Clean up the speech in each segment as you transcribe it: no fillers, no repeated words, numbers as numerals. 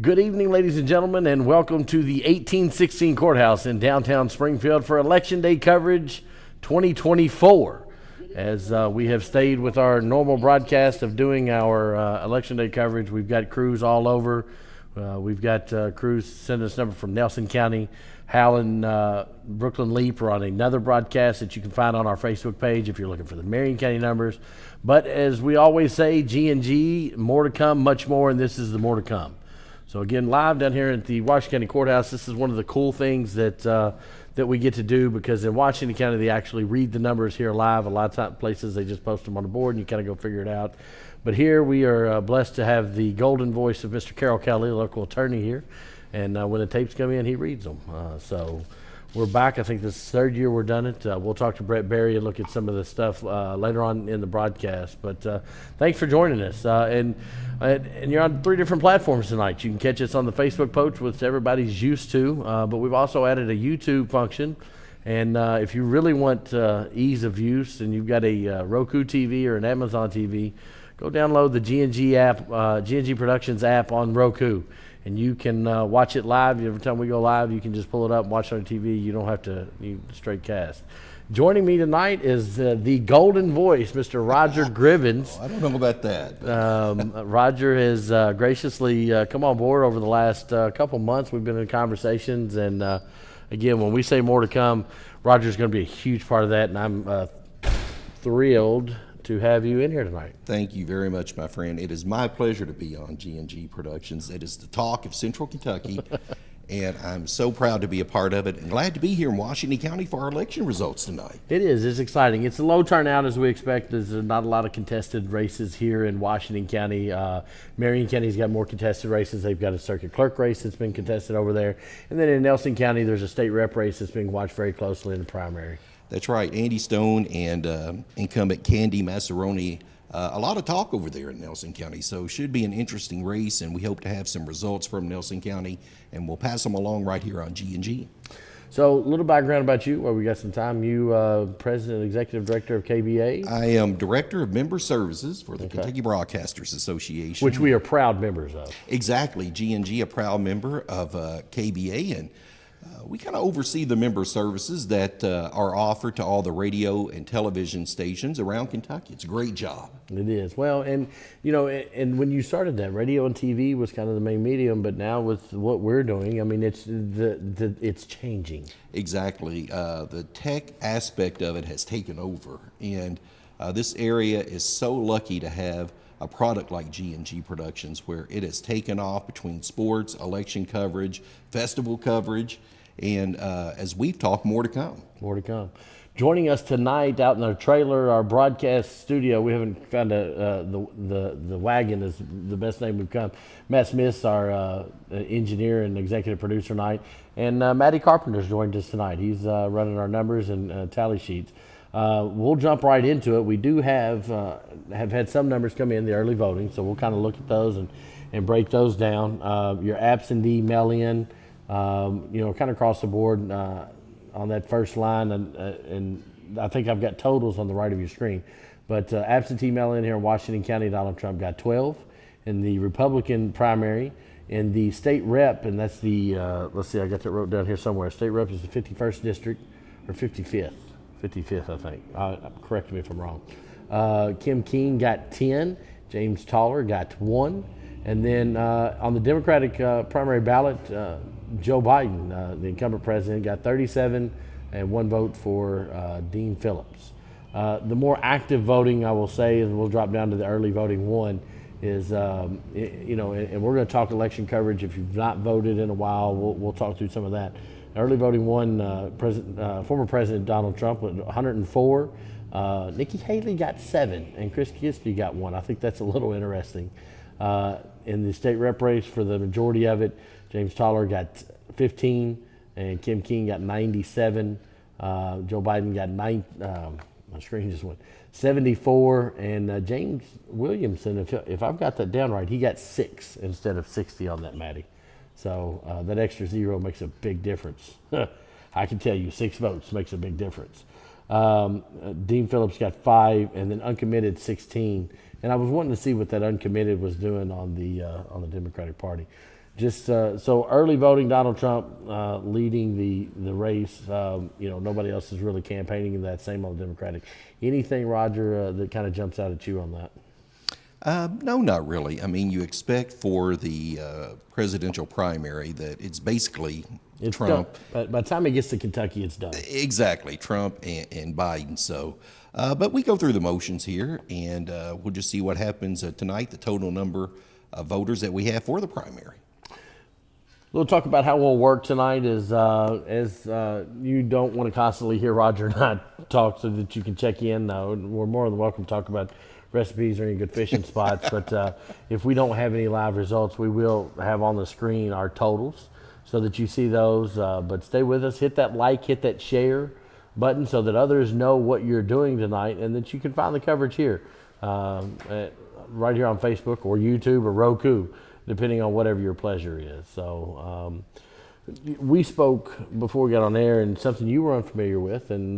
Good evening, ladies and gentlemen, and welcome to the 1816 Courthouse in downtown Springfield for Election Day coverage 2024. As we have stayed with our normal broadcast of doing our Election Day coverage, we've got crews all over. We've got crews sending us numbers from Nelson County. Hal and Brooklyn Leap are on another broadcast that you can find on our Facebook page if you're looking for the Marion County numbers. But as we always say, G&G, more to come, much more, and this is the more to come. So again, live down here at the Washington County Courthouse. This is one of the cool things that that we get to do, because in Washington County they actually read the numbers here live. A lot of time places they just post them on the board and you kind of go figure it out. But here we are blessed to have the golden voice of Mr. Carroll Kelly, a local attorney here. And when the tapes come in, he reads them. So we're back. I think this is the third year we're done it. We'll talk to Brett Berry and look at some of the stuff later on in the broadcast. But thanks for joining us. And you're on 3 different platforms tonight. You can catch us on the Facebook page, which everybody's used to. But we've also added a YouTube function. And if you really want ease of use and you've got a Roku TV or an Amazon TV, go download the G&G app, G&G Productions app on Roku. And you can watch it live. Every time we go live, you can just pull it up and watch it on TV. You don't have to straight cast. Joining me tonight is the golden voice, Mr. Roger Gribbins. I don't know about that. Roger has graciously come on board over the last couple months. We've been in conversations. And again, when we say more to come, Roger's going to be a huge part of that. And I'm thrilled to have you in here tonight. Thank you very much, my friend. It is my pleasure to be on G&G Productions. It is the talk of Central Kentucky, and I'm so proud to be a part of it and glad to be here in Washington County for our election results tonight. It is. It's exciting. It's a low turnout as we expect. There's not a lot of contested races here in Washington County. Marion County's got more contested races. They've got a circuit clerk race that's been contested over there. And then in Nelson County, there's a state rep race that's being watched very closely in the primary. That's right. Andy Stone and incumbent Candy Massaroni. A lot of talk over there in Nelson County, so should be an interesting race, and we hope to have some results from Nelson County, and we'll pass them along right here on G&G. So a little background about you while we got some time. You President and Executive Director of KBA. I am Director of Member Services for the Kentucky Broadcasters Association. Which we are proud members of. Exactly. G&G, a proud member of KBA, and we kind of oversee the member services that are offered to all the radio and television stations around Kentucky. It's a great job. It is. Well, and you know, and when you started that, radio and TV was kind of the main medium, but now with what we're doing, I mean, it's changing. Exactly. The tech aspect of it has taken over, and this area is so lucky to have a product like G&G Productions, where it has taken off between sports, election coverage, festival coverage, and as we've talked, more to come. More to come. Joining us tonight out in our trailer, our broadcast studio, we haven't found the wagon is the best name we've come. Matt Smith's our engineer and executive producer tonight, and Matty Carpenter's joined us tonight. He's running our numbers and tally sheets. We'll jump right into it. We do have had some numbers come in, the early voting, so we'll kind of look at those and break those down. Your absentee mail-in, kind of across the board on that first line, and I think I've got totals on the right of your screen. But absentee mail-in here in Washington County, Donald Trump got 12 in the Republican primary. In the state rep, and that's the, let's see, I got that wrote down here somewhere. State rep is the 51st district, or 55th. 55th, I think. Correct me if I'm wrong. Kim King got 10. James Toller got 1. And then on the Democratic primary ballot, Joe Biden, the incumbent president, got 37 and 1 vote for Dean Phillips. The more active voting, I will say, and we'll drop down to the early voting one, is, and we're going to talk election coverage. If you've not voted in a while, we'll talk through some of that. Early voting one, former President Donald Trump with 104. Nikki Haley got 7, and Chris Christie got 1. I think that's a little interesting. In the state rep race, for the majority of it, James Toller got 15, and Kim King got 97. Joe Biden got 9. My screen just went 74, and James Williamson, if I've got that down right, he got 6 instead of 60 on that, Matty. So that extra 0 makes a big difference. I can tell you 6 votes makes a big difference. Dean Phillips got 5, and then uncommitted 16. And I was wanting to see what that uncommitted was doing on the Democratic Party. Just so early voting, Donald Trump leading the race. Nobody else is really campaigning in that. Same on the Democratic. Anything, Roger, that kind of jumps out at you on that? No, not really. I mean, you expect for the presidential primary that it's basically It's Trump. done. By the time it gets to Kentucky, it's done. Exactly, Trump and Biden. So, but we go through the motions here, and we'll just see what happens tonight, the total number of voters that we have for the primary. We'll talk about how we'll work tonight as you don't want to constantly hear Roger and I talk so that you can check in. We're more than welcome to talk about recipes or any good fishing spots. But if we don't have any live results, we will have on the screen our totals so that you see those. But stay with us. Hit that like, hit that share button so that others know what you're doing tonight and that you can find the coverage here, right here on Facebook or YouTube or Roku, depending on whatever your pleasure is. So we spoke before we got on air, and something you were unfamiliar with, and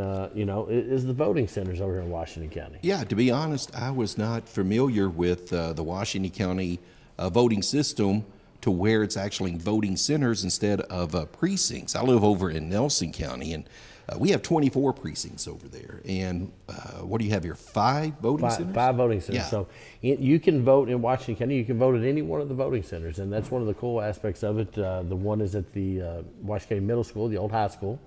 is the voting centers over here in Washington County. Yeah, to be honest, I was not familiar with the Washington County voting system to where it's actually voting centers instead of precincts. I live over in Nelson County, and we have 24 precincts over there. And what do you have here? 5 voting centers? 5 voting centers. Yeah. So you can vote in Washington County. You can vote at any one of the voting centers, and that's one of the cool aspects of it. The one is at the Washington County Middle School, the old high school.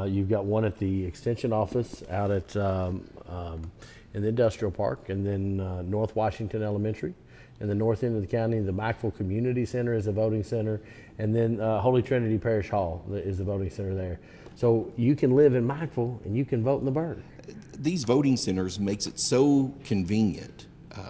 You've got one at the Extension office out at in the Industrial Park, and then North Washington Elementary. In the north end of the county, the Mikeville Community Center is a voting center, and then Holy Trinity Parish Hall is the voting center there. So you can live in Mikeville and you can vote in the Burg. These voting centers makes it so convenient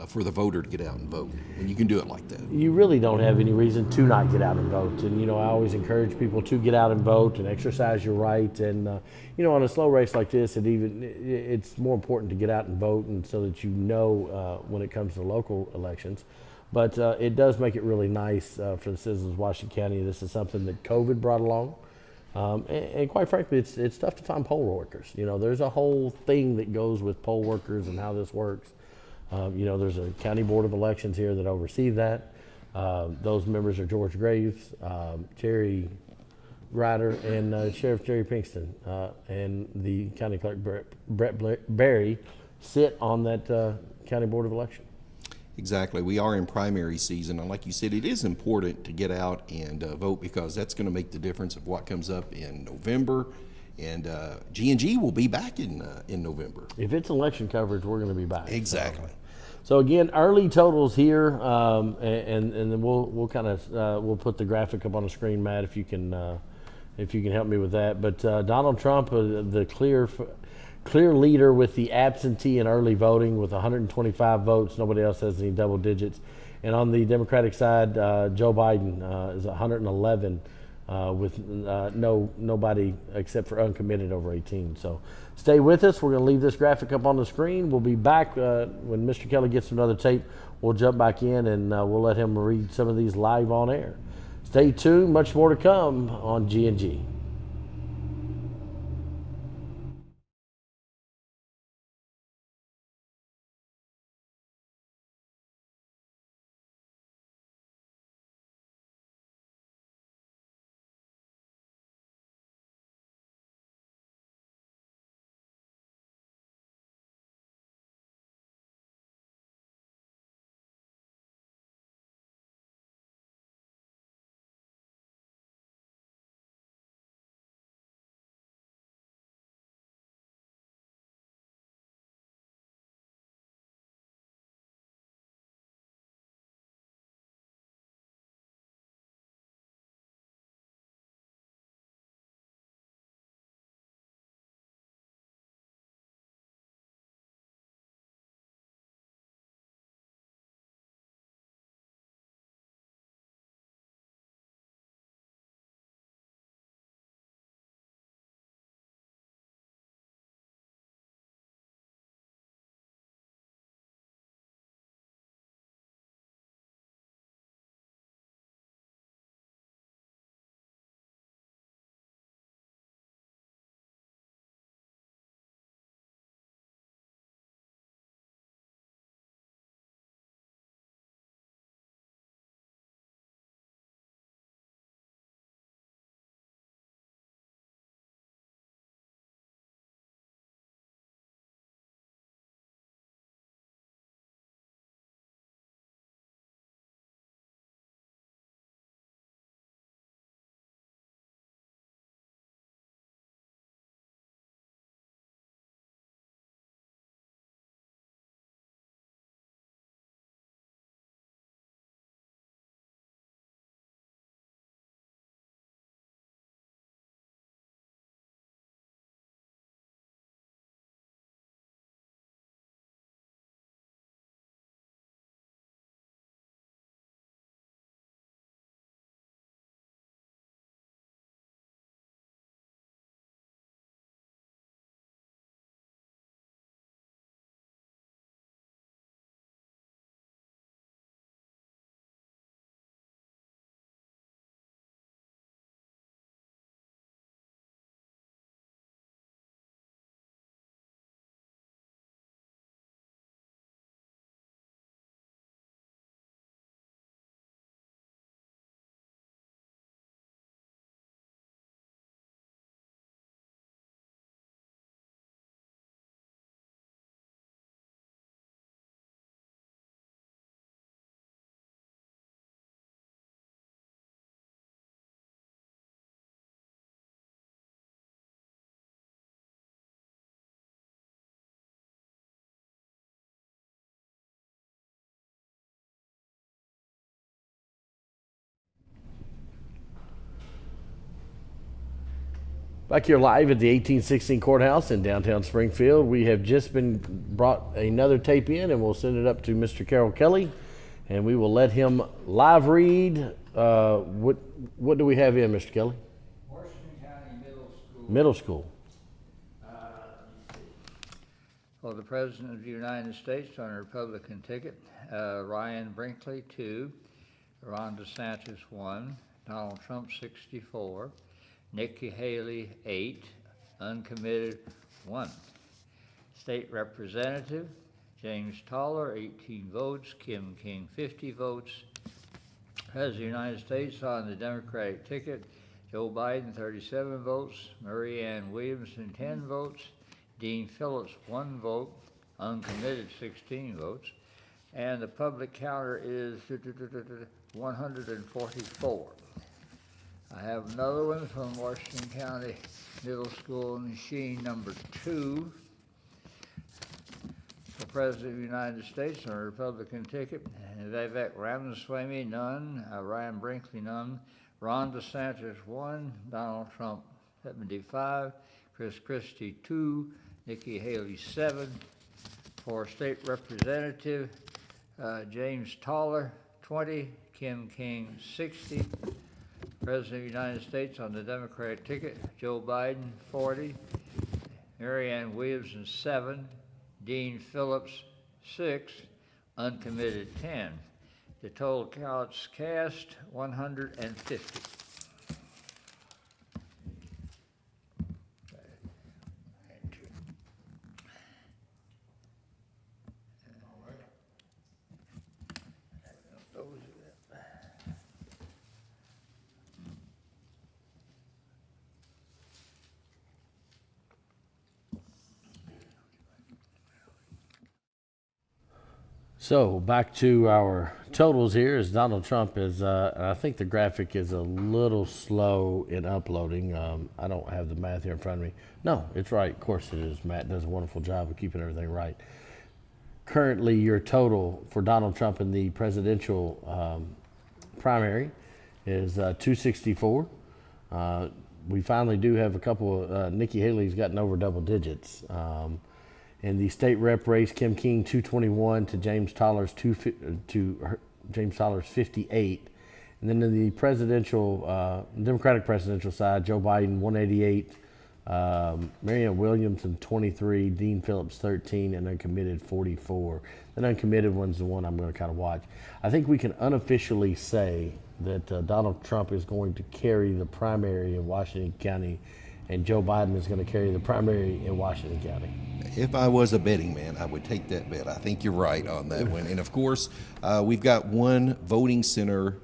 for the voter to get out and vote, and you can do it like that. You really don't have any reason to not get out and vote. And, I always encourage people to get out and vote and exercise your right. And, on a slow race like this, it's more important to get out and vote, and so that when it comes to local elections. But it does make it really nice for the citizens of Washington County. This is something that COVID brought along. And quite frankly, it's tough to find poll workers. There's a whole thing that goes with poll workers and how this works. There's a county board of elections here that oversee that. Those members are George Graves, Jerry Ryder, and Sheriff Jerry Pinkston, and the county clerk Brett Berry sit on that county board of election. Exactly. We are in primary season, and like you said, it is important to get out and vote, because that's going to make the difference of what comes up in November. And G&G will be back in November. If it's election coverage, we're going to be back. Exactly. So again, early totals here, and then we'll kind of we'll put the graphic up on the screen, Matt, if you can help me with that. But Donald Trump, the clear leader with the absentee and early voting with 125 votes. Nobody else has any double digits. And on the Democratic side, Joe Biden is 111 with nobody except for uncommitted over 18. So stay with us. We're going to leave this graphic up on the screen. We'll be back when Mr. Kelly gets another tape. We'll jump back in and we'll let him read some of these live on air. Stay tuned. Much more to come on G&G. Back here live at the 1816 Courthouse in downtown Springfield. We have just been brought another tape in, and we'll send it up to Mr. Carroll Kelly, and we will let him live read. What do we have in, Mr. Kelly? Washington County Middle School. Middle school. For the President of the United States on a Republican ticket, Ryan Brinkley, 2, Ron DeSantis, 1, Donald Trump, 64, Nikki Haley, 8, uncommitted, 1. State Representative, James Toller, 18 votes, Kim King, 50 votes. President of the United States on the Democratic ticket, Joe Biden, 37 votes, Marianne Williamson, 10 votes, Dean Phillips, 1 vote, uncommitted, 16 votes, and the public counter is 144. I have another one from Washington County Middle School machine number 2. For President of the United States on a Republican ticket, Vivek Ramaswamy, none, Ryan Brinkley, none, Ron DeSantis, 1, Donald Trump, 75, Chris Christie, 2, Nikki Haley, 7. For State Representative, James Toller, 20, Kim King, 60. President of the United States on the Democratic ticket, Joe Biden, 40, Marianne Williamson, 7, Dean Phillips, 6, uncommitted, 10. The total counts cast, 150. So back to our totals here as Donald Trump is, I think the graphic is a little slow in uploading. I don't have the math here in front of me. No, it's right. Of course it is. Matt does a wonderful job of keeping everything right. Currently, your total for Donald Trump in the presidential primary is 264. We finally do have a couple. Nikki Haley's gotten over double digits. In the state rep race, Kim King 221 to James Toller's 58, and then in the presidential, Democratic presidential side, Joe Biden 188, Marianne Williamson 23, Dean Phillips 13, and uncommitted 44. The uncommitted one's the one I'm going to kind of watch. I think we can unofficially say that Donald Trump is going to carry the primary in Washington County, and Joe Biden is going to carry the primary in Washington County. If I was a betting man, I would take that bet. I think you're right on that one. And of course, we've got one voting center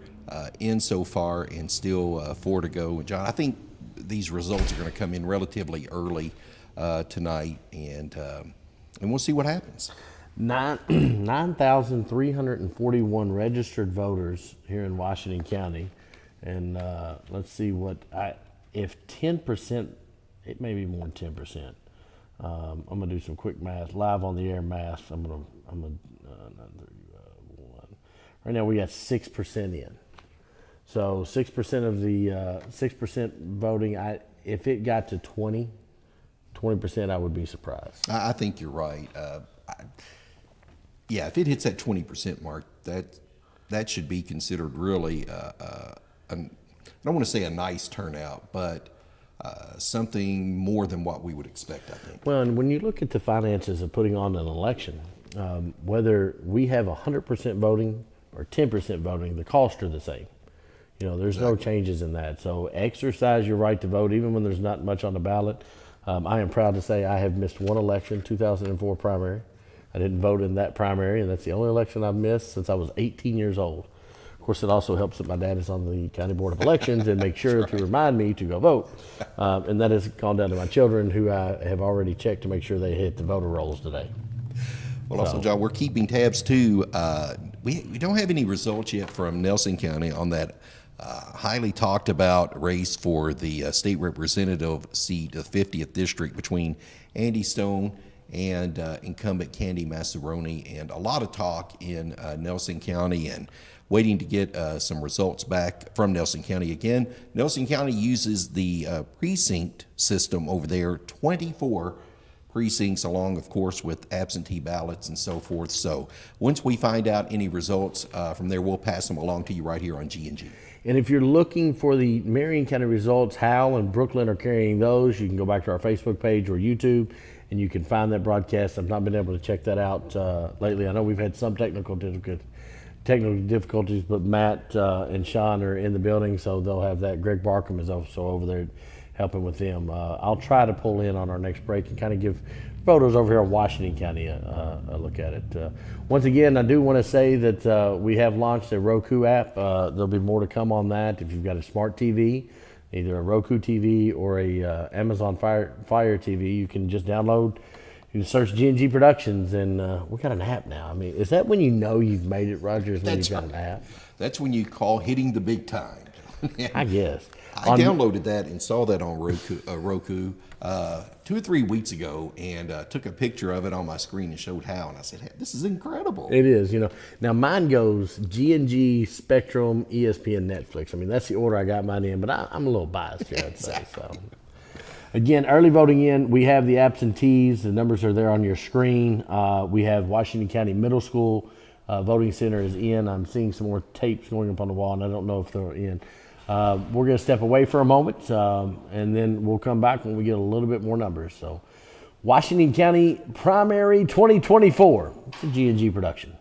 in so far and still 4 to go. And John, I think these results are going to come in relatively early tonight, and we'll see what happens. 9,341 registered voters here in Washington County. And let's see if 10%, it may be more than 10%. I'm gonna do some quick math, live on the air math. I'm gonna right now we got 6% in. So 6% of the 6% voting. If it got to 20%, I would be surprised. I think you're right. Yeah, if it hits that 20% mark, that should be considered really. I don't want to say a nice turnout, but something more than what we would expect, I think. Well, and when you look at the finances of putting on an election, whether we have 100% voting or 10% voting, the costs are the same. You know, there's no changes in that. So exercise your right to vote, even when there's not much on the ballot. I am proud to say I have missed one election, 2004 primary. I didn't vote in that primary, and that's the only election I've missed since I was 18 years old. Of course, it also helps that my dad is on the County Board of Elections and make sure to remind me to go vote. And that has gone down to my children, who I have already checked to make sure they hit the voter rolls today. Well, also, John, we're keeping tabs too. We don't have any results yet from Nelson County on that highly talked about race for the state representative seat of 50th district between Andy Stone and incumbent Candy Massaroni, and a lot of talk in Nelson County, and waiting to get some results back from Nelson County. Again, Nelson County uses the precinct system over there, 24 precincts, along, of course, with absentee ballots and so forth. So once we find out any results from there, we'll pass them along to you right here on G&G. And if you're looking for the Marion County results, Howell and Brooklyn are carrying those. You can go back to our Facebook page or YouTube, and you can find that broadcast. I've not been able to check that out lately. I know we've had some technical difficulties, but Matt and Sean are in the building, so they'll have that. Greg Barkham is also over there helping with them. I'll try to pull in on our next break and kind of give photos over here in Washington County a look at it. Once again, I do want to say that we have launched a Roku app. There'll be more to come on that. If you've got a smart TV, either a Roku TV or a Amazon Fire TV, you can just download. You can search G&G Productions, and we got an app now. I mean, is that when you know you've made it, Roger? Is when you've got an app? That's when you call hitting the big time. I guess. I downloaded that and saw that on Roku 2 or 3 weeks ago, and took a picture of it on my screen and showed how. And I said, hey, "This is incredible." It is, Now mine goes G&G, Spectrum, ESPN, Netflix. I mean, that's the order I got mine in, but I'm a little biased here, I'd say. So, again, early voting in. We have the absentees. The numbers are there on your screen. We have Washington County Middle School voting center is in. I'm seeing some more tapes going up on the wall, and I don't know if they're in. We're going to step away for a moment, and then we'll come back when we get a little bit more numbers. So, Washington County Primary 2024. It's a G&G production.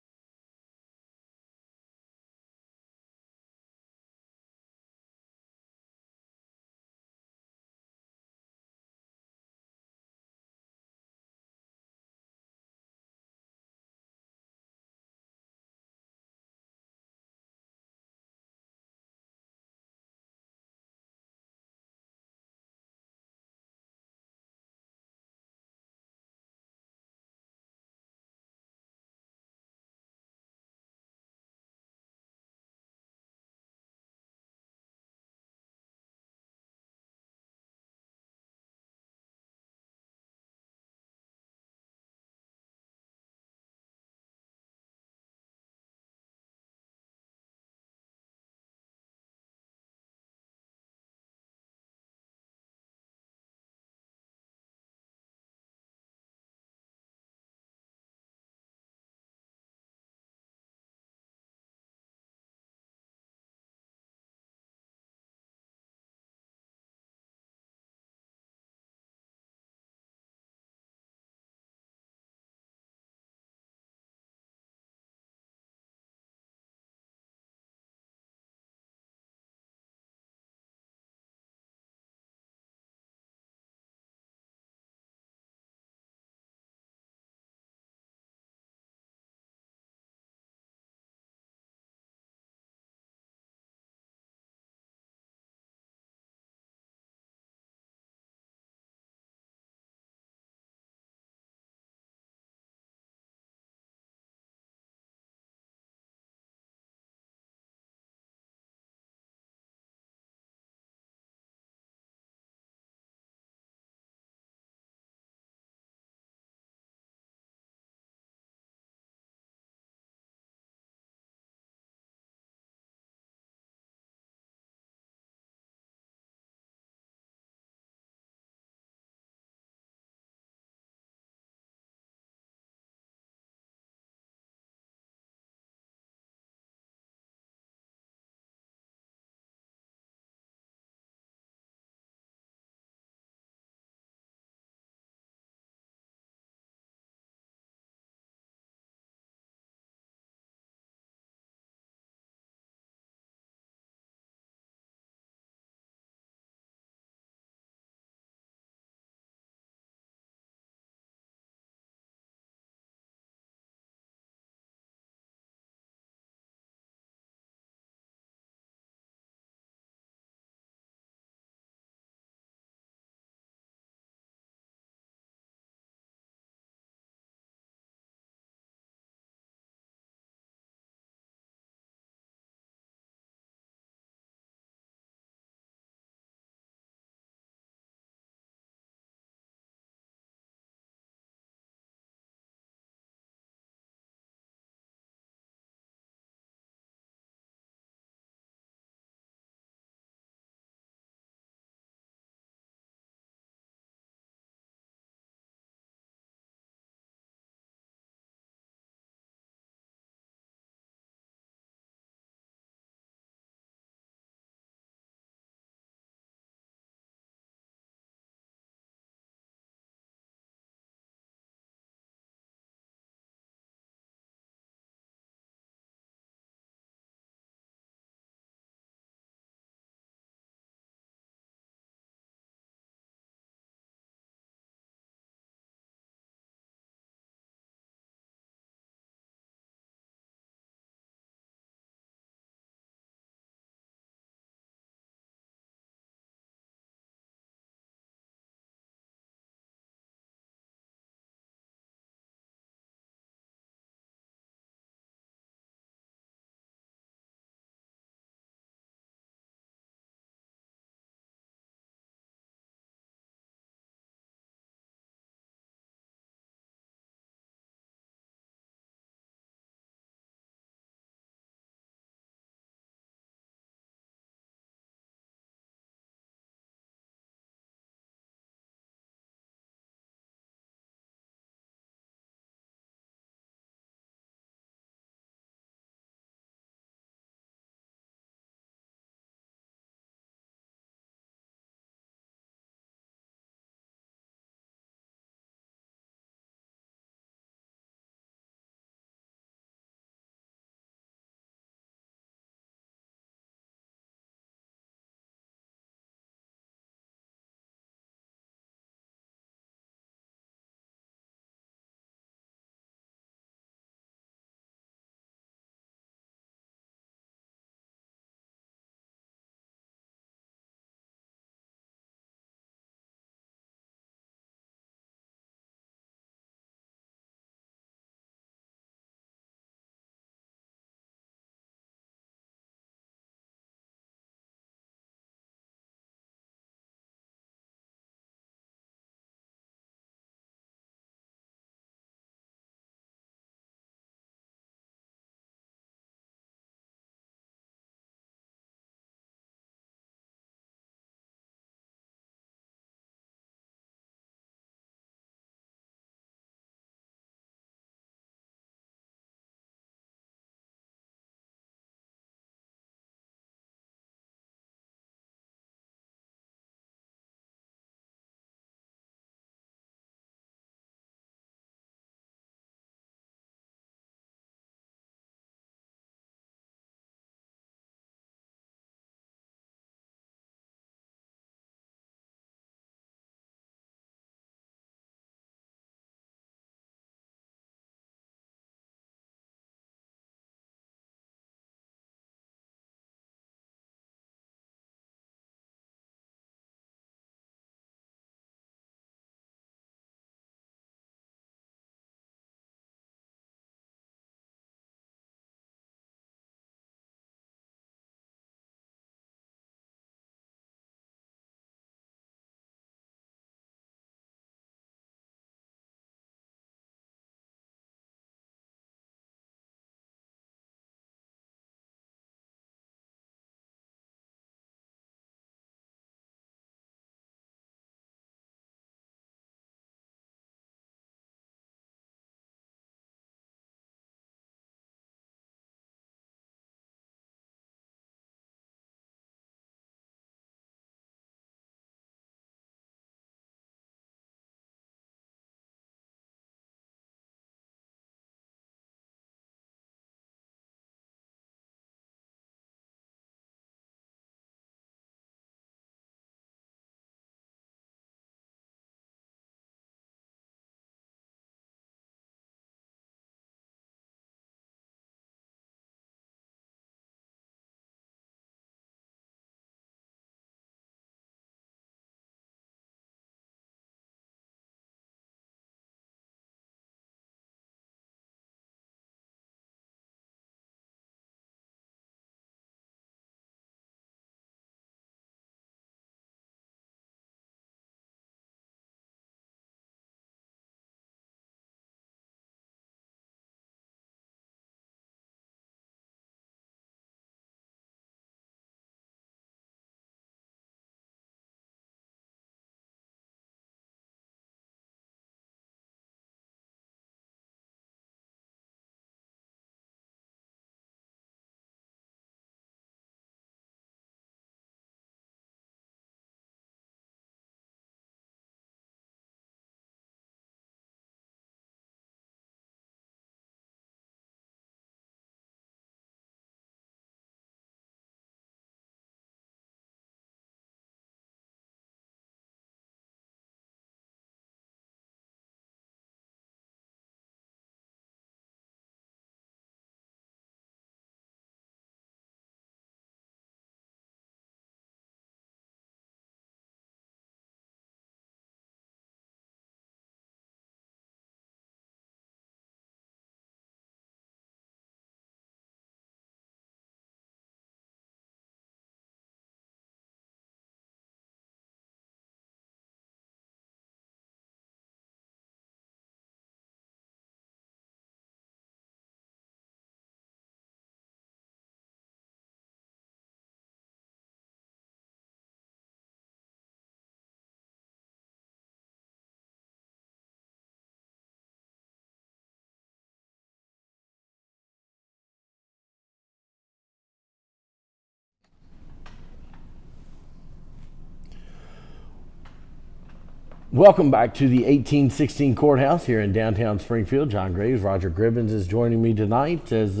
Welcome back to the 1816 Courthouse here in downtown Springfield. John Graves, Roger Gribbins is joining me tonight as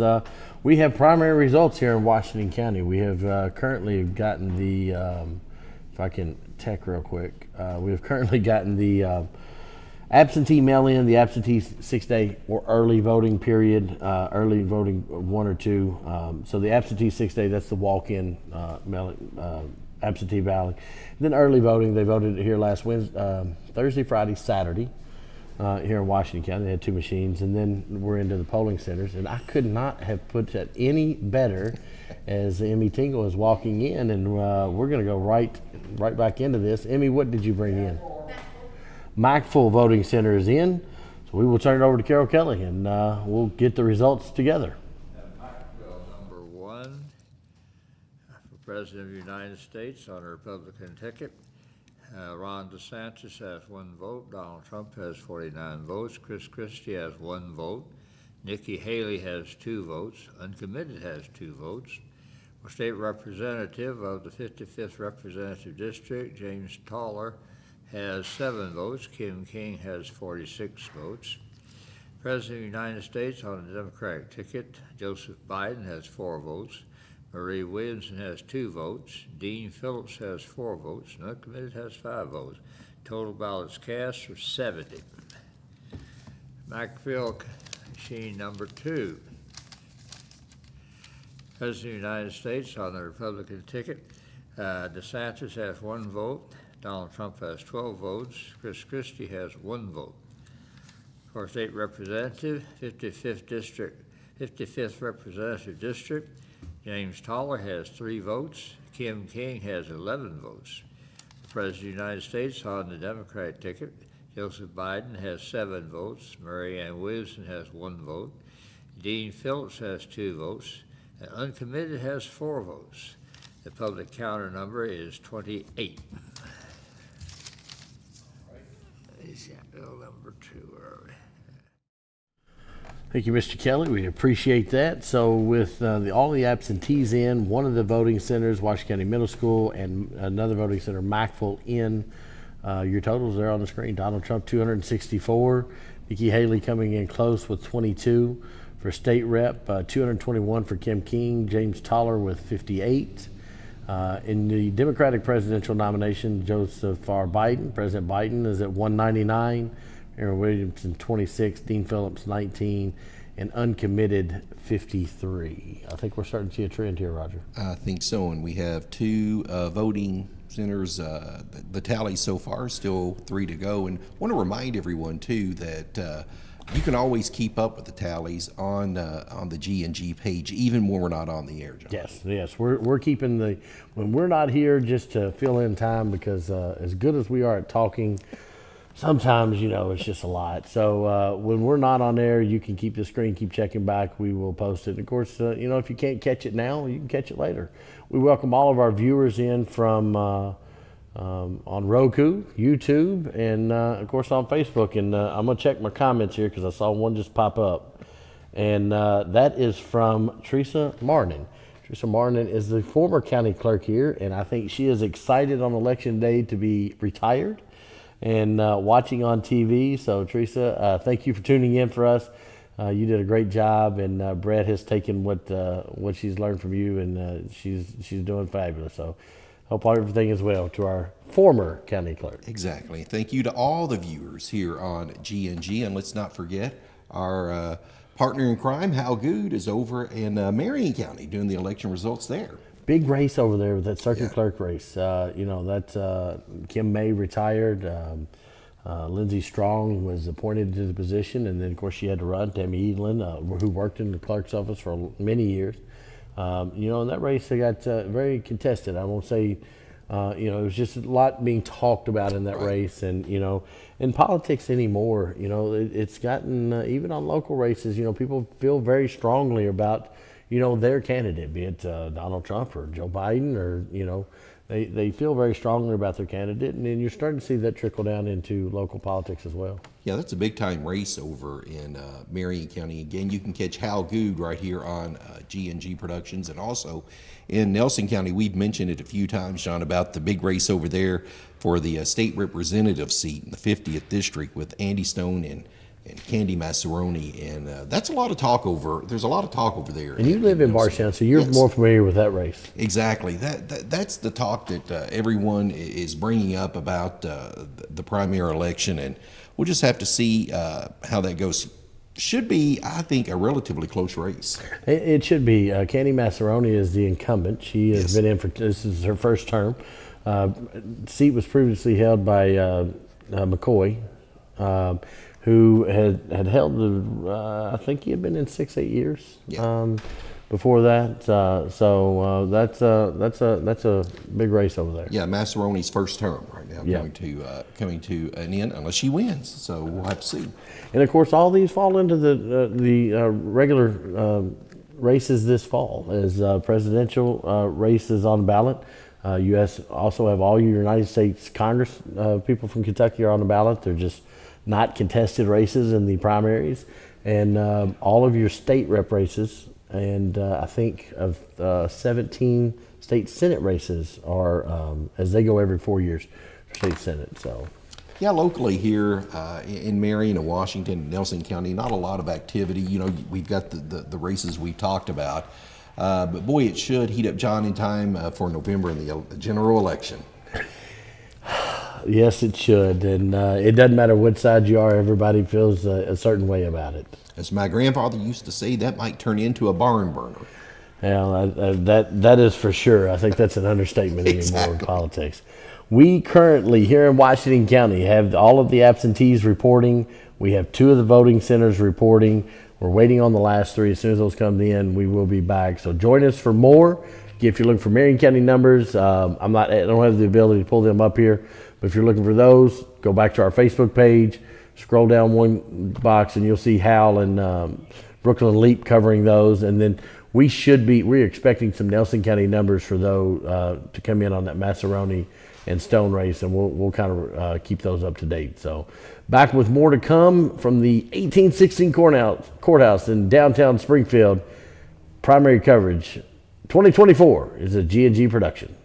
we have primary results here in Washington County. We have currently gotten the, if I can check real quick, we have currently gotten the absentee mail-in, the absentee 6-day or early voting period, early voting 1 or 2. So the absentee 6-day, that's the walk-in absentee ballot. Then early voting, they voted here last Thursday, Friday, Saturday here in Washington County. They had 2 machines, and then we're into the polling centers. And I could not have put that any better as Emmy Tingle is walking in, and we're going to go right back into this. Emmy, what did you bring in? Mackville Voting Center is in, so we will turn it over to Carol Kelly, and we'll get the results together. Bill number 1 for President of the United States on a Republican ticket. Ron DeSantis has 1 vote. Donald Trump has 49 votes. Chris Christie has 1 vote. Nikki Haley has 2 votes. Uncommitted has 2 votes. For State Representative of the 55th Representative District, James Toller has 7 votes. Kim King has 46 votes. President of the United States on the Democratic ticket, Joseph Biden has 4 votes. Marie Williamson has 2 votes. Dean Phillips has 4 votes. And uncommitted has 5 votes. Total ballots cast are 70. Mackville machine number 2. President of the United States on the Republican ticket, DeSantis has 1 vote. Donald Trump has 12 votes. Chris Christie has 1 vote. For State Representative, 55th Representative District, James Toller has 3 votes. Kim King has 11 votes. For President of the United States on the Democratic ticket, Joseph Biden has 7 votes. Mary Ann Williamson has 1 vote. Dean Phillips has 2 votes. And uncommitted has 4 votes. The public counter number is 28. Bill number 2, are we? Thank you, Mr. Kelly. We appreciate that. So with all the absentees in, one of the voting centers, Washington County Middle School, and another voting center, Mackville, in, your totals there on the screen. Donald Trump, 264. Nikki Haley coming in close with 22. For state rep, 221 for Kim King. James Toller with 58. In the Democratic presidential nomination, Joseph R. Biden, President Biden is at 199, Aaron Williamson 26, Dean Phillips 19, and uncommitted 53. I think we're starting to see a trend here, Roger. I think so, and we have 2 voting centers. The tally so far is still 3 to go, and I want to remind everyone too that you can always keep up with the tallies on the G&G page, even when we're not on the air, John. Yes, we're keeping when we're not here just to fill in time, because as good as we are at talking, sometimes it's just a lot. So when we're not on air, you can keep the screen, keep checking back. We will post it. And of course, if you can't catch it now, you can catch it later. We welcome all of our viewers in from on Roku, YouTube, and of course on Facebook. And I'm going to check my comments here because I saw one just pop up. And that is from Teresa Martin. Teresa Martin is the former county clerk here, and I think she is excited on election day to be retired and watching on TV. So Teresa, thank you for tuning in for us. You did a great job, and Brett has taken what she's learned from you, and she's doing fabulous. So hope everything is well to our former county clerk. Exactly. Thank you to all the viewers here on G&G, and let's not forget our partner in crime, Hal Good, is over in Marion County doing the election results there. Big race over there with that circuit clerk race. That Kim May retired. Lindsey Strong was appointed to the position, and then of course she had to run. Tammy Edlin, who worked in the clerk's office for many years. In that race they got very contested. I won't say, it was just a lot being talked about in that race, and in politics anymore, it's gotten even on local races. People feel very strongly about their candidate, be it Donald Trump or Joe Biden, or they feel very strongly about their candidate, and then you're starting to see that trickle down into local politics as well. Yeah, that's a big time race over in Marion County. Again, you can catch Hal Good right here on G&G Productions, and also in Nelson County. We've mentioned it a few times, John, about the big race over there for the state representative seat in the 50th district with Andy Stone and Candy Massaroni, and that's a lot of talk over. There's a lot of talk over there. And you live in Bardstown, so you're Yes. more familiar with that race. Exactly. That's the talk that everyone is bringing up about the primary election, and we'll just have to see how that goes. Should be, I think, a relatively close race. It should be. Candy Massaroni is the incumbent. She has Yes. been in for, this is her first term. Seat was previously held by McCoy, who had held the, I think he had been in 6-8 years. Yeah. Before that, so that's a big race over there. Yeah, Massaroni's first term right now Yeah. coming to an end unless she wins. So we'll have to see. And of course, all these fall into the regular races this fall, as presidential races on the ballot. You also have all your United States Congress people from Kentucky are on the ballot. They're just not contested races in the primaries, and all of your state rep races. And I think of 17 state Senate races are as they go every 4 years for state Senate. So. Yeah, locally here in Marion and Washington and Nelson County, not a lot of activity. We've got the races we talked about. But boy, it should heat up, John, in time for November in the general election. Yes, it should. And it doesn't matter what side you are, everybody feels a certain way about it. As my grandfather used to say, that might turn into a barn burner. Yeah, that is for sure. I think that's an understatement anymore in Exactly. politics. We currently, here in Washington County, have all of the absentees reporting. We have 2 of the voting centers reporting. We're waiting on the last 3. As soon as those come in, we will be back. So join us for more. If you're looking for Marion County numbers, I don't have the ability to pull them up here, but if you're looking for those, go back to our Facebook page, scroll down one box, and you'll see Hal and Brooklyn Leap covering those. And then we're expecting some Nelson County numbers for those to come in on that Massaroni and Stone race, and we'll kind of keep those up to date. So back with more to come from the 1816 courthouse in downtown Springfield. Primary coverage 2024 is a G&G production.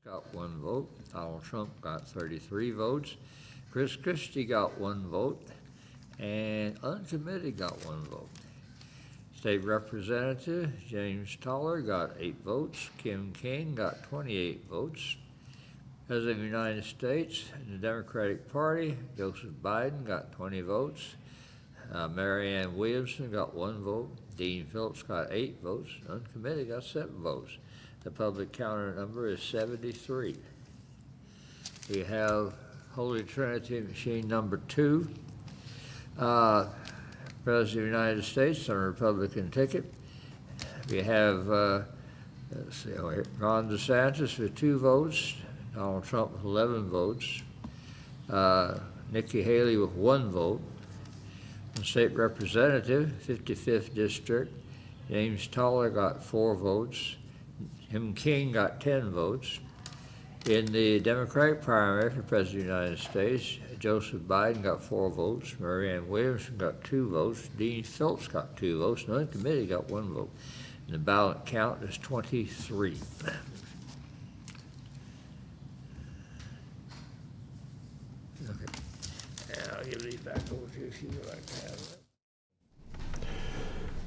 got 1 vote. Donald Trump got 33 votes. Chris Christie got 1 vote. And uncommitted got 1 vote. State Representative James Toller got 8 votes. Kim King got 28 votes. President of the United States, in the Democratic Party, Joseph Biden got 20 votes. Marianne Williamson got 1 vote. Dean Phillips got 8 votes. Uncommitted got 7 votes. The public counter number is 73. We have Holy Trinity machine number 2. President of the United States on a Republican ticket. We have Ron DeSantis with 2 votes. Donald Trump with 11 votes. Nikki Haley with 1 vote. The State Representative, 55th District, James Toller got 4 votes. Kim King got 10 votes. In the Democratic primary for President of the United States, Joseph Biden got 4 votes. Marianne Williamson got 2 votes. Dean Phillips got 2 votes. And uncommitted got 1 vote. And the ballot count is 23. I'll give these back over to you if you would like to have it.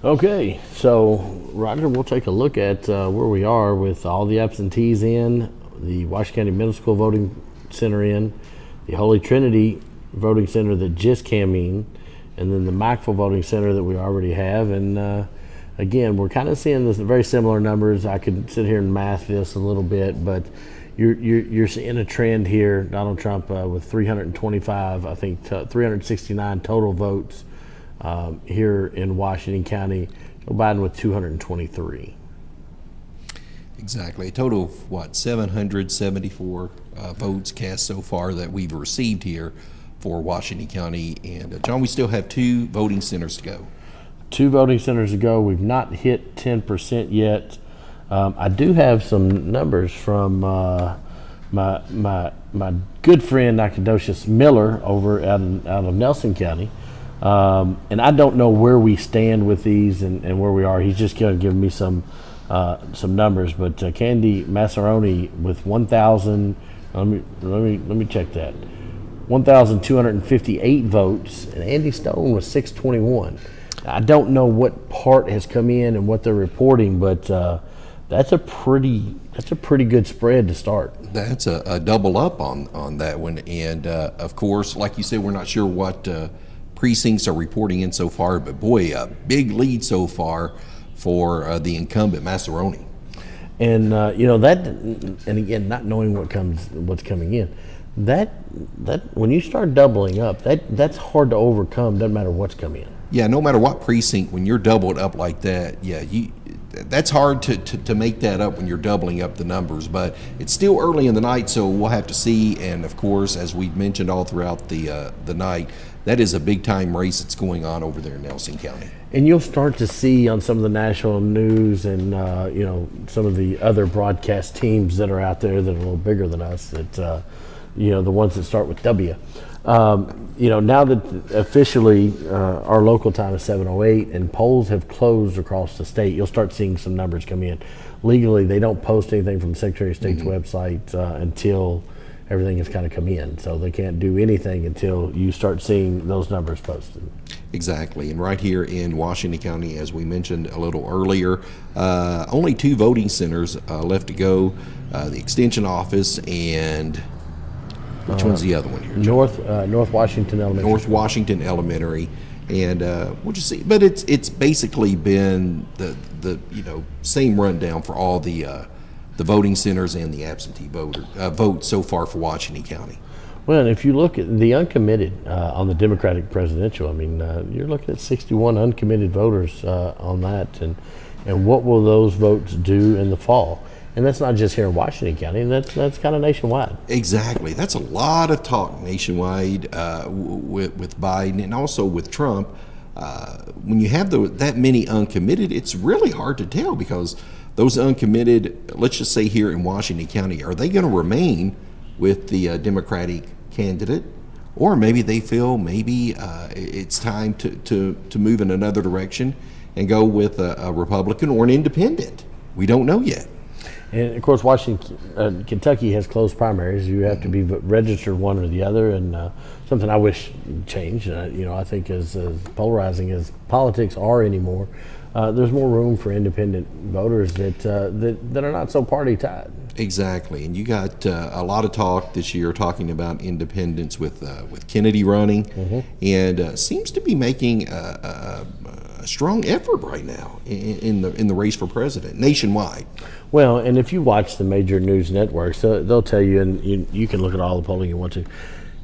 Okay, so Roger, we'll take a look at where we are with all the absentees in, the Washington County Middle School voting center in, the Holy Trinity voting center that just came in, and then the Mackville voting center that we already have. And again, we're kind of seeing this very similar numbers. I could sit here and math this a little bit, but you're seeing a trend here. Donald Trump with 325, I think 369 total votes here in Washington County. Joe Biden with 223. Exactly. A total of, what, 774 votes cast so far that we've received here for Washington County. And John, we still have 2 voting centers to go. 2 voting centers to go. We've not hit 10% yet. I do have some numbers from my good friend Nacogdoches Miller over out of Nelson County, and I don't know where we stand with these and where we are. He's just going to give me some numbers, but Candy Massaroni with 1,000. Let me check that. 1,258 votes, and Andy Stone was 621. I don't know what part has come in and what they're reporting, but that's a pretty good spread to start. That's a double up on that one. And of course, like you said, we're not sure what precincts are reporting in so far, but boy, a big lead so far for the incumbent Massaroni. And that, and again, not knowing what's coming in, that when you start doubling up, that's hard to overcome. Doesn't matter what's coming in. Yeah, no matter what precinct, when you're doubled up like that, yeah, that's hard to make that up when you're doubling up the numbers. But it's still early in the night, so we'll have to see. And of course, as we've mentioned all throughout the night, that is a big time race that's going on over there in Nelson County. And you'll start to see on some of the national news and some of the other broadcast teams that are out there that are a little bigger than us, that the ones that start with W. Now that officially our local time is 7:08 and polls have closed across the state, you'll start seeing some numbers come in. Legally, they don't post anything from the Secretary of State's website until everything has kind of come in. So they can't do anything until you start seeing those numbers posted. Exactly. And right here in Washington County, as we mentioned a little earlier, only 2 voting centers left to go, the Extension Office and which one's the other one here? North Washington Elementary. North Washington Elementary, and we'll just see. But it's basically been the same rundown for all the voting centers and the absentee votes so far for Washington County. Well, if you look at the uncommitted on the Democratic presidential, I mean, you're looking at 61 uncommitted voters on that, and what will those votes do in the fall? And that's not just here in Washington County, and that's kind of nationwide. Exactly. That's a lot of talk nationwide with Biden and also with Trump. When you have that many uncommitted, it's really hard to tell, because those uncommitted, let's just say here in Washington County, are they going to remain with the Democratic candidate? Or maybe they feel it's time to move in another direction and go with a Republican or an independent. We don't know yet. And of course, Washington, Kentucky has closed primaries. You have to be registered one or the other, and something I wish changed. I think as polarizing as politics are anymore, there's more room for independent voters that are not so party tied. Exactly, and you got a lot of talk this year talking about independents with Kennedy running, and seems to be making a strong effort right now in the race for president nationwide. Well, and if you watch the major news networks, they'll tell you, and you can look at all the polling you want to.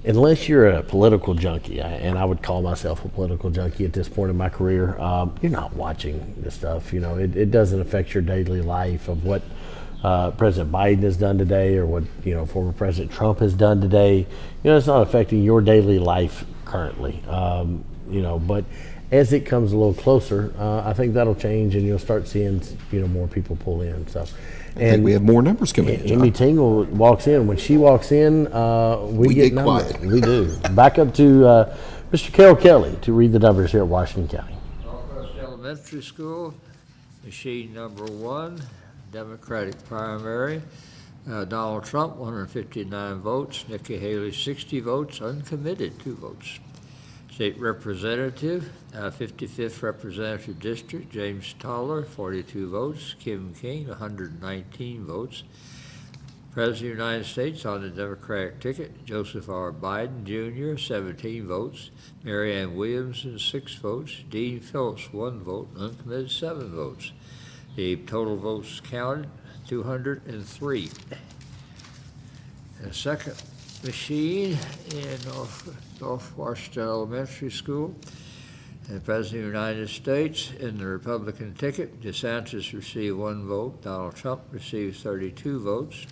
Unless you're a political junkie, and I would call myself a political junkie at this point in my career, you're not watching this stuff. It doesn't affect your daily life of what President Biden has done today, or what former President Trump has done today. It's not affecting your daily life currently. But as it comes a little closer, I think that'll change, and you'll start seeing more people pull in. So, I think we have more numbers coming in. Amy Tingle walks in. When she walks in, we get numbers. Quiet. We do. Back up to Mr. Carroll Kelly to read the numbers here at Washington County. Northwest Elementary School, machine number 1, Democratic primary. Donald Trump, 159 votes. Nikki Haley, 60 votes. Uncommitted, 2 votes. State Representative, 55th Representative District, James Toller, 42 votes. Kim King, 119 votes. President of the United States on the Democratic ticket, Joseph R. Biden Jr., 17 votes. Marianne Williamson, 6 votes. Dean Phillips, 1 vote. Uncommitted, 7 votes. The total votes counted, 203. The second machine in North Washington Elementary School. The President of the United States in the Republican ticket, DeSantis received 1 vote. Donald Trump received 32 votes.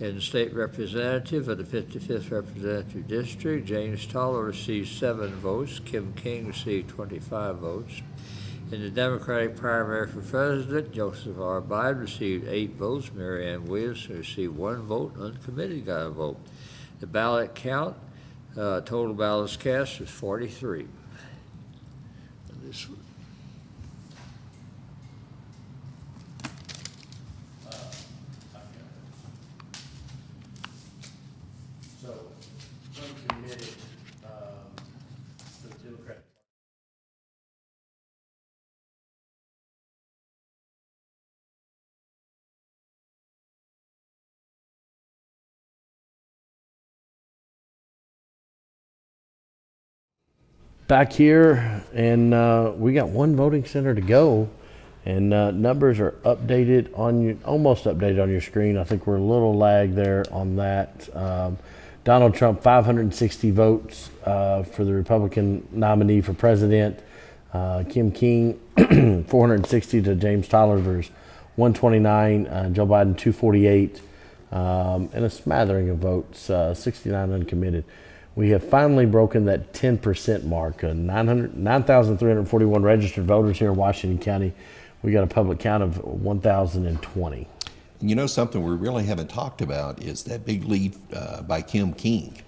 In the State Representative of the 55th Representative District, James Toller received 7 votes. Kim King received 25 votes. In the Democratic primary for President, Joseph R. Biden received 8 votes. Marianne Williamson received 1 vote. Uncommitted got a vote. The ballot count, total ballots cast was 43. This one. So, uncommitted, the Democratic. Back here, and we got 1 voting center to go, and numbers are updated almost updated on your screen. I think we're a little lag there on that. Donald Trump, 560 votes for the Republican nominee for president. Kim King, 460 to James Tyler versus 129. Joe Biden, 248, and a smattering of votes, 69 uncommitted. We have finally broken that 10% mark. 9,341 registered voters here in Washington County. We got a public count of 1,020. Something we really haven't talked about is that big lead by Kim King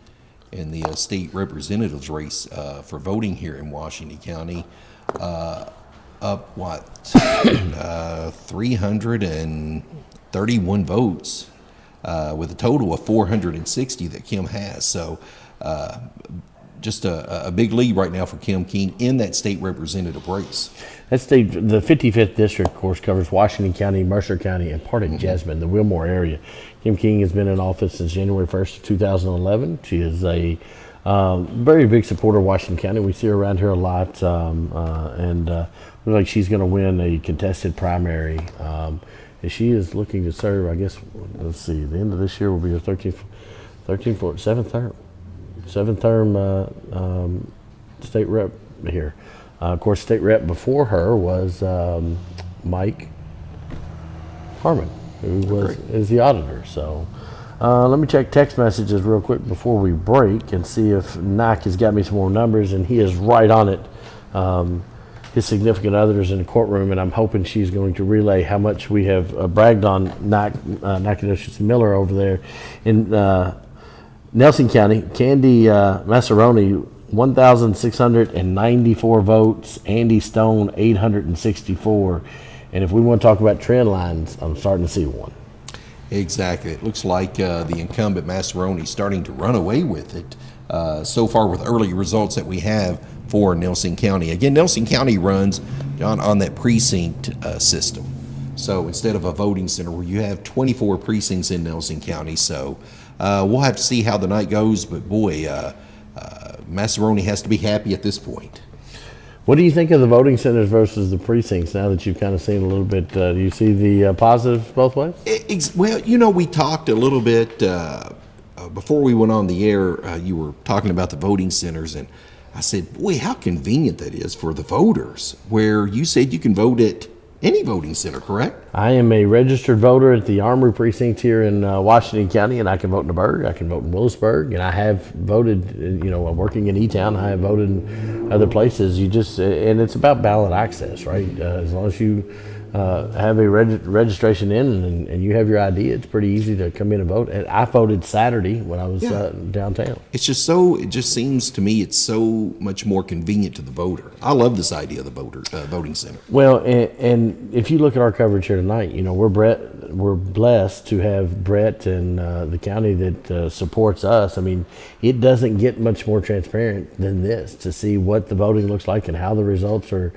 in the state representatives race for voting here in Washington County. Up 331 votes with a total of 460 that Kim has. So just a big lead right now for Kim King in that state representative race. The 55th district, of course, covers Washington County, Mercer County, and part of Jessamine, the Wilmore area. Kim King has been in office since January 1st, 2011. She is a very big supporter of Washington County. We see her around here a lot, and looks like she's going to win a contested primary. And she is looking to serve, I guess, let's see, the end of this year will be her 7th term. 7th term state rep here. Of course, state rep before her was Mike Harmon, who is the auditor. So let me check text messages real quick before we break and see if Nike has got me some more numbers, and he is right on it. His significant others in the courtroom, and I'm hoping she's going to relay how much we have bragged on Nacogdoches Miller over there in Nelson County. Candy Massaroni, 1,694 votes. Andy Stone, 864. And if we want to talk about trend lines, I'm starting to see one. Exactly. It looks like the incumbent Massaroni starting to run away with it so far with early results that we have for Nelson County. Again, Nelson County runs on that precinct system. So instead of a voting center where you have 24 precincts in Nelson County. So we'll have to see how the night goes. But boy, Massaroni has to be happy at this point. What do you think of the voting centers versus the precincts now that you've kind of seen a little bit? Do you see the positives both ways? Well, you know, we talked a little bit before we went on the air. You were talking about the voting centers, and I said, boy, how convenient that is for the voters, where you said you can vote at any voting center, correct? I am a registered voter at the Armory precinct here in Washington County, and I can vote in the Burg, I can vote in Willisburg, and I have voted, you know, working in E-Town, I have voted in other places. You just, and it's about ballot access, right? As long as you have a registration in and you have your ID, it's pretty easy to come in and vote. And I voted Saturday when I was downtown. It's just so, it just seems to me it's so much more convenient to the voter. I love this idea of the voting center. Well, and if you look at our coverage here tonight, you know, we're blessed to have Brett and the county that supports us. I mean, it doesn't get much more transparent than this to see what the voting looks like and how the results are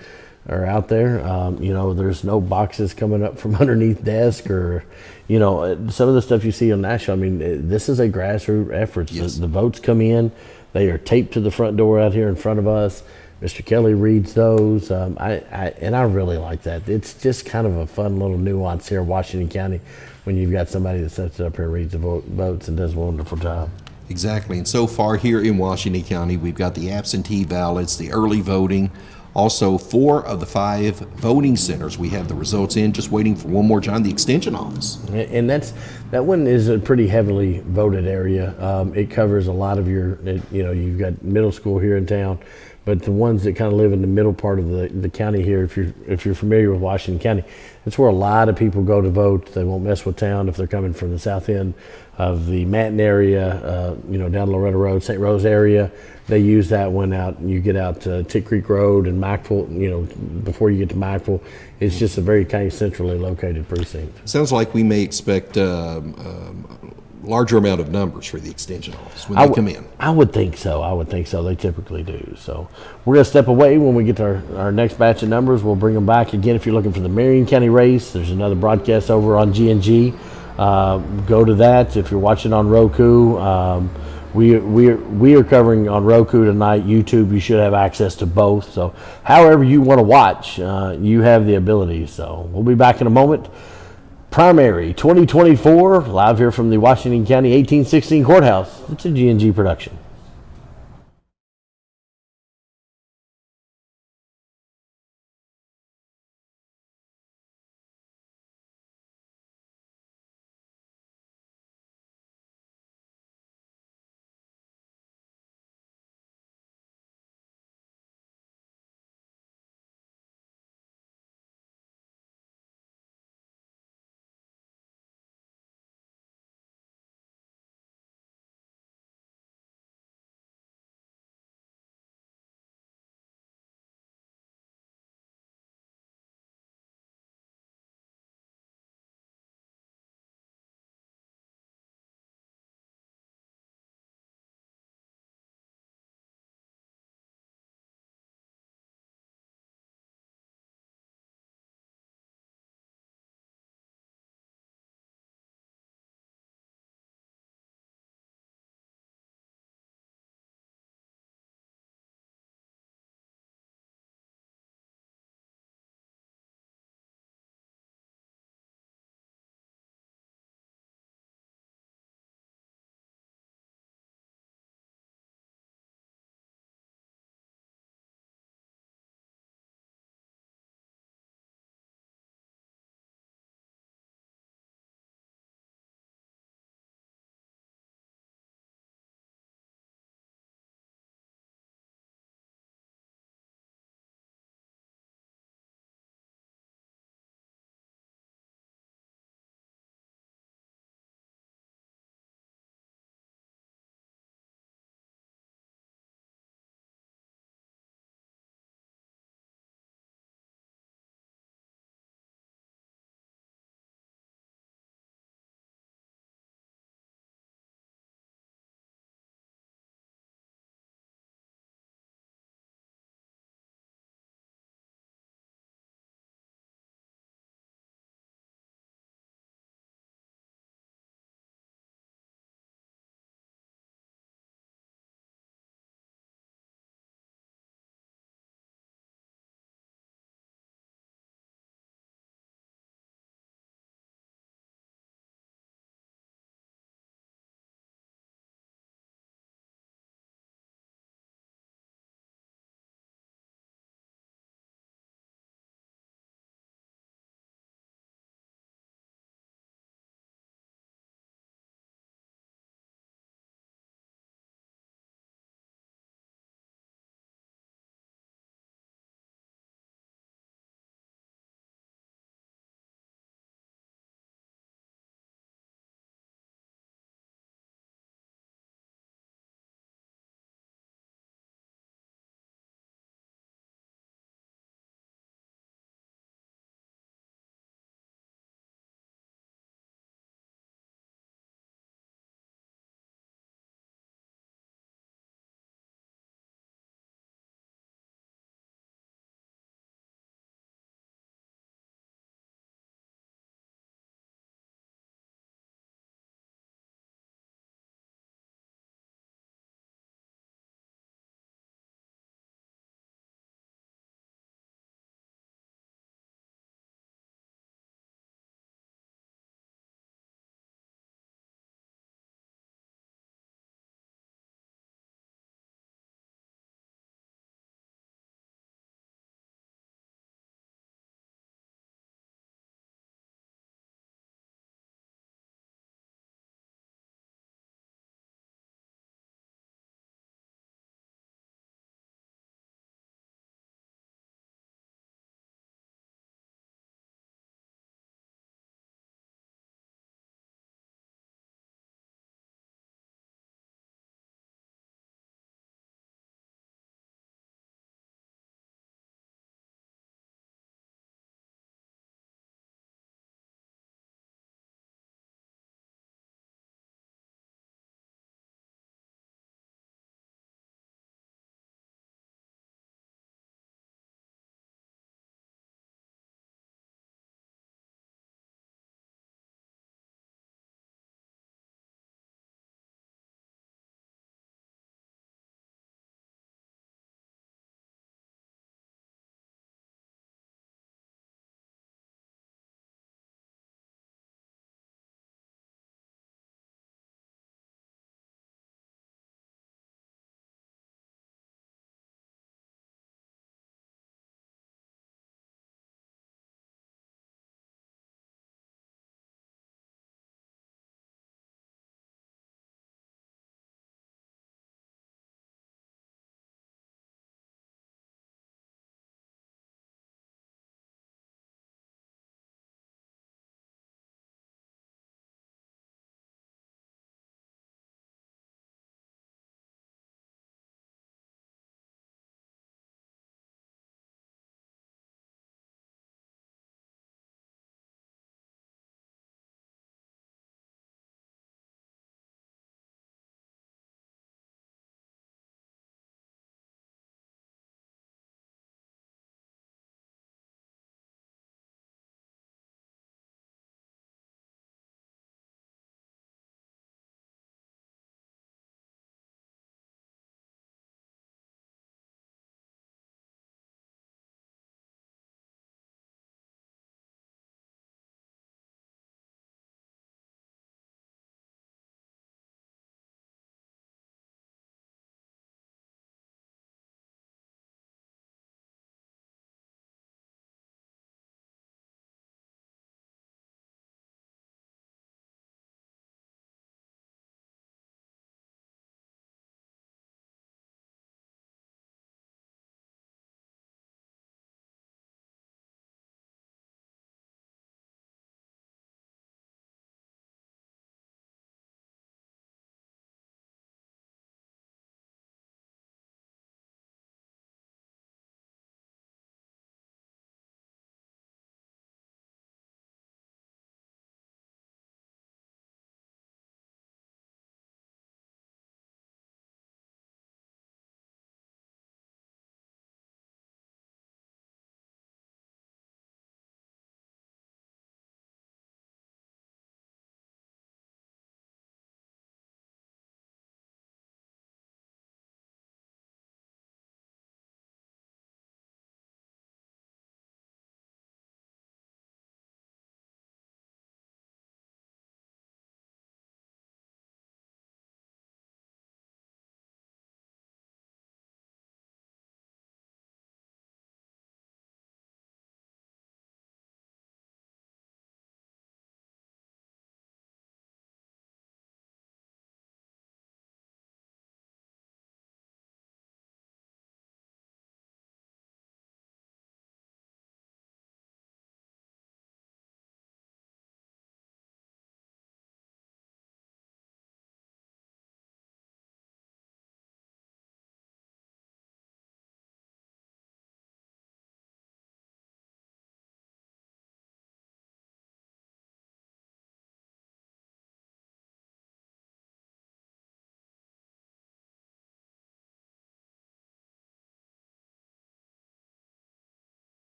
out there. You know, there's no boxes coming up from underneath desk or, you know, some of the stuff you see on national. I mean, this is a grassroots effort. Yes. The votes come in, they are taped to the front door out here in front of us. Mr. Kelly reads those. I really like that. It's just kind of a fun little nuance here in Washington County when you've got somebody that sits up here and reads the votes and does a wonderful job. Exactly. And so far here in Washington County, we've got the absentee ballots, the early voting. Also, 4 of the 5 voting centers, we have the results in, just waiting for one more time, the extension office. And that one is a pretty heavily voted area. It covers a lot of you know, you've got middle school here in town, but the ones that kind of live in the middle part of the county here, if you're familiar with Washington County, it's where a lot of people go to vote. They won't mess with town if they're coming from the south end of the Manton area, you know, down Loretta Road, St. Rose area. They use that one out, and you get out to Tick Creek Road and Mackville, you know, before you get to Mackville. It's just a very kind of centrally located precinct. Sounds like we may expect larger amount of numbers for the extension office when they come in. I would think so. I would think so. They typically do. So we're going to step away. When we get to our next batch of numbers, we'll bring them back. Again, if you're looking for the Marion County race, there's another broadcast over on GNG. Go to that. If you're watching on Roku, we are covering on Roku tonight. YouTube, you should have access to both. So however you want to watch, you have the ability. So we'll be back in a moment. Primary 2024, live here from the Washington County 1816 Courthouse. It's a GNG production.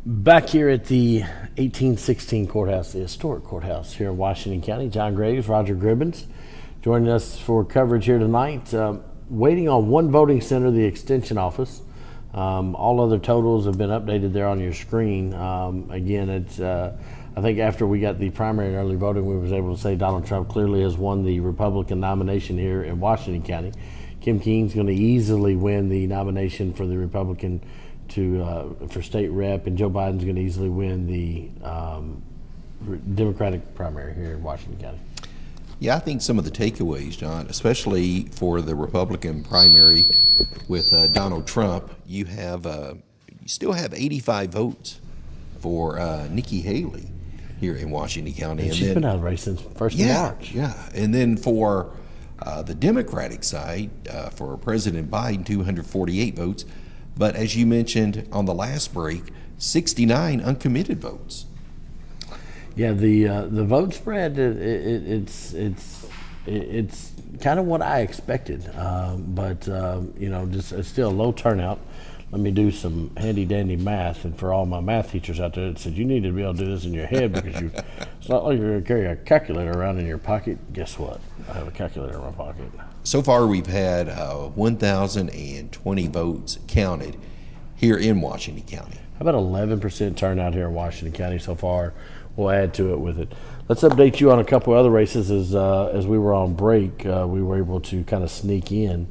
Back here at the 1816 courthouse, the historic courthouse here in Washington County, John Graves, Roger Gribbins, joining us for coverage here tonight. Waiting on one voting center, the extension office. All other totals have been updated there on your screen. Again, it's I think after we got the primary and early voting, we was able to say Donald Trump clearly has won the Republican nomination here in Washington County. Kim Keene's going to easily win the nomination for the Republican for state rep, and Joe Biden's going to easily win the Democratic primary here in Washington County. Yeah, I think some of the takeaways, John, especially for the Republican primary with Donald Trump, you still have 85 votes for Nikki Haley here in Washington County. And she's been out of the race since 1st of March. Yeah, and then for the Democratic side, for President Biden, 248 votes. But as you mentioned on the last break, 69 uncommitted votes. Yeah, the vote spread it's kind of what I expected, but just it's still a low turnout. Let me do some handy dandy math, and for all my math teachers out there that said you need to be able to do this in your head because it's not like you're going to carry a calculator around in your pocket. Guess what? I have a calculator in my pocket. So far, we've had 1,020 votes counted here in Washington County. How about 11% turnout here in Washington County so far? We'll add to it with it. Let's update you on a couple other races as we were on break. We were able to kind of sneak in.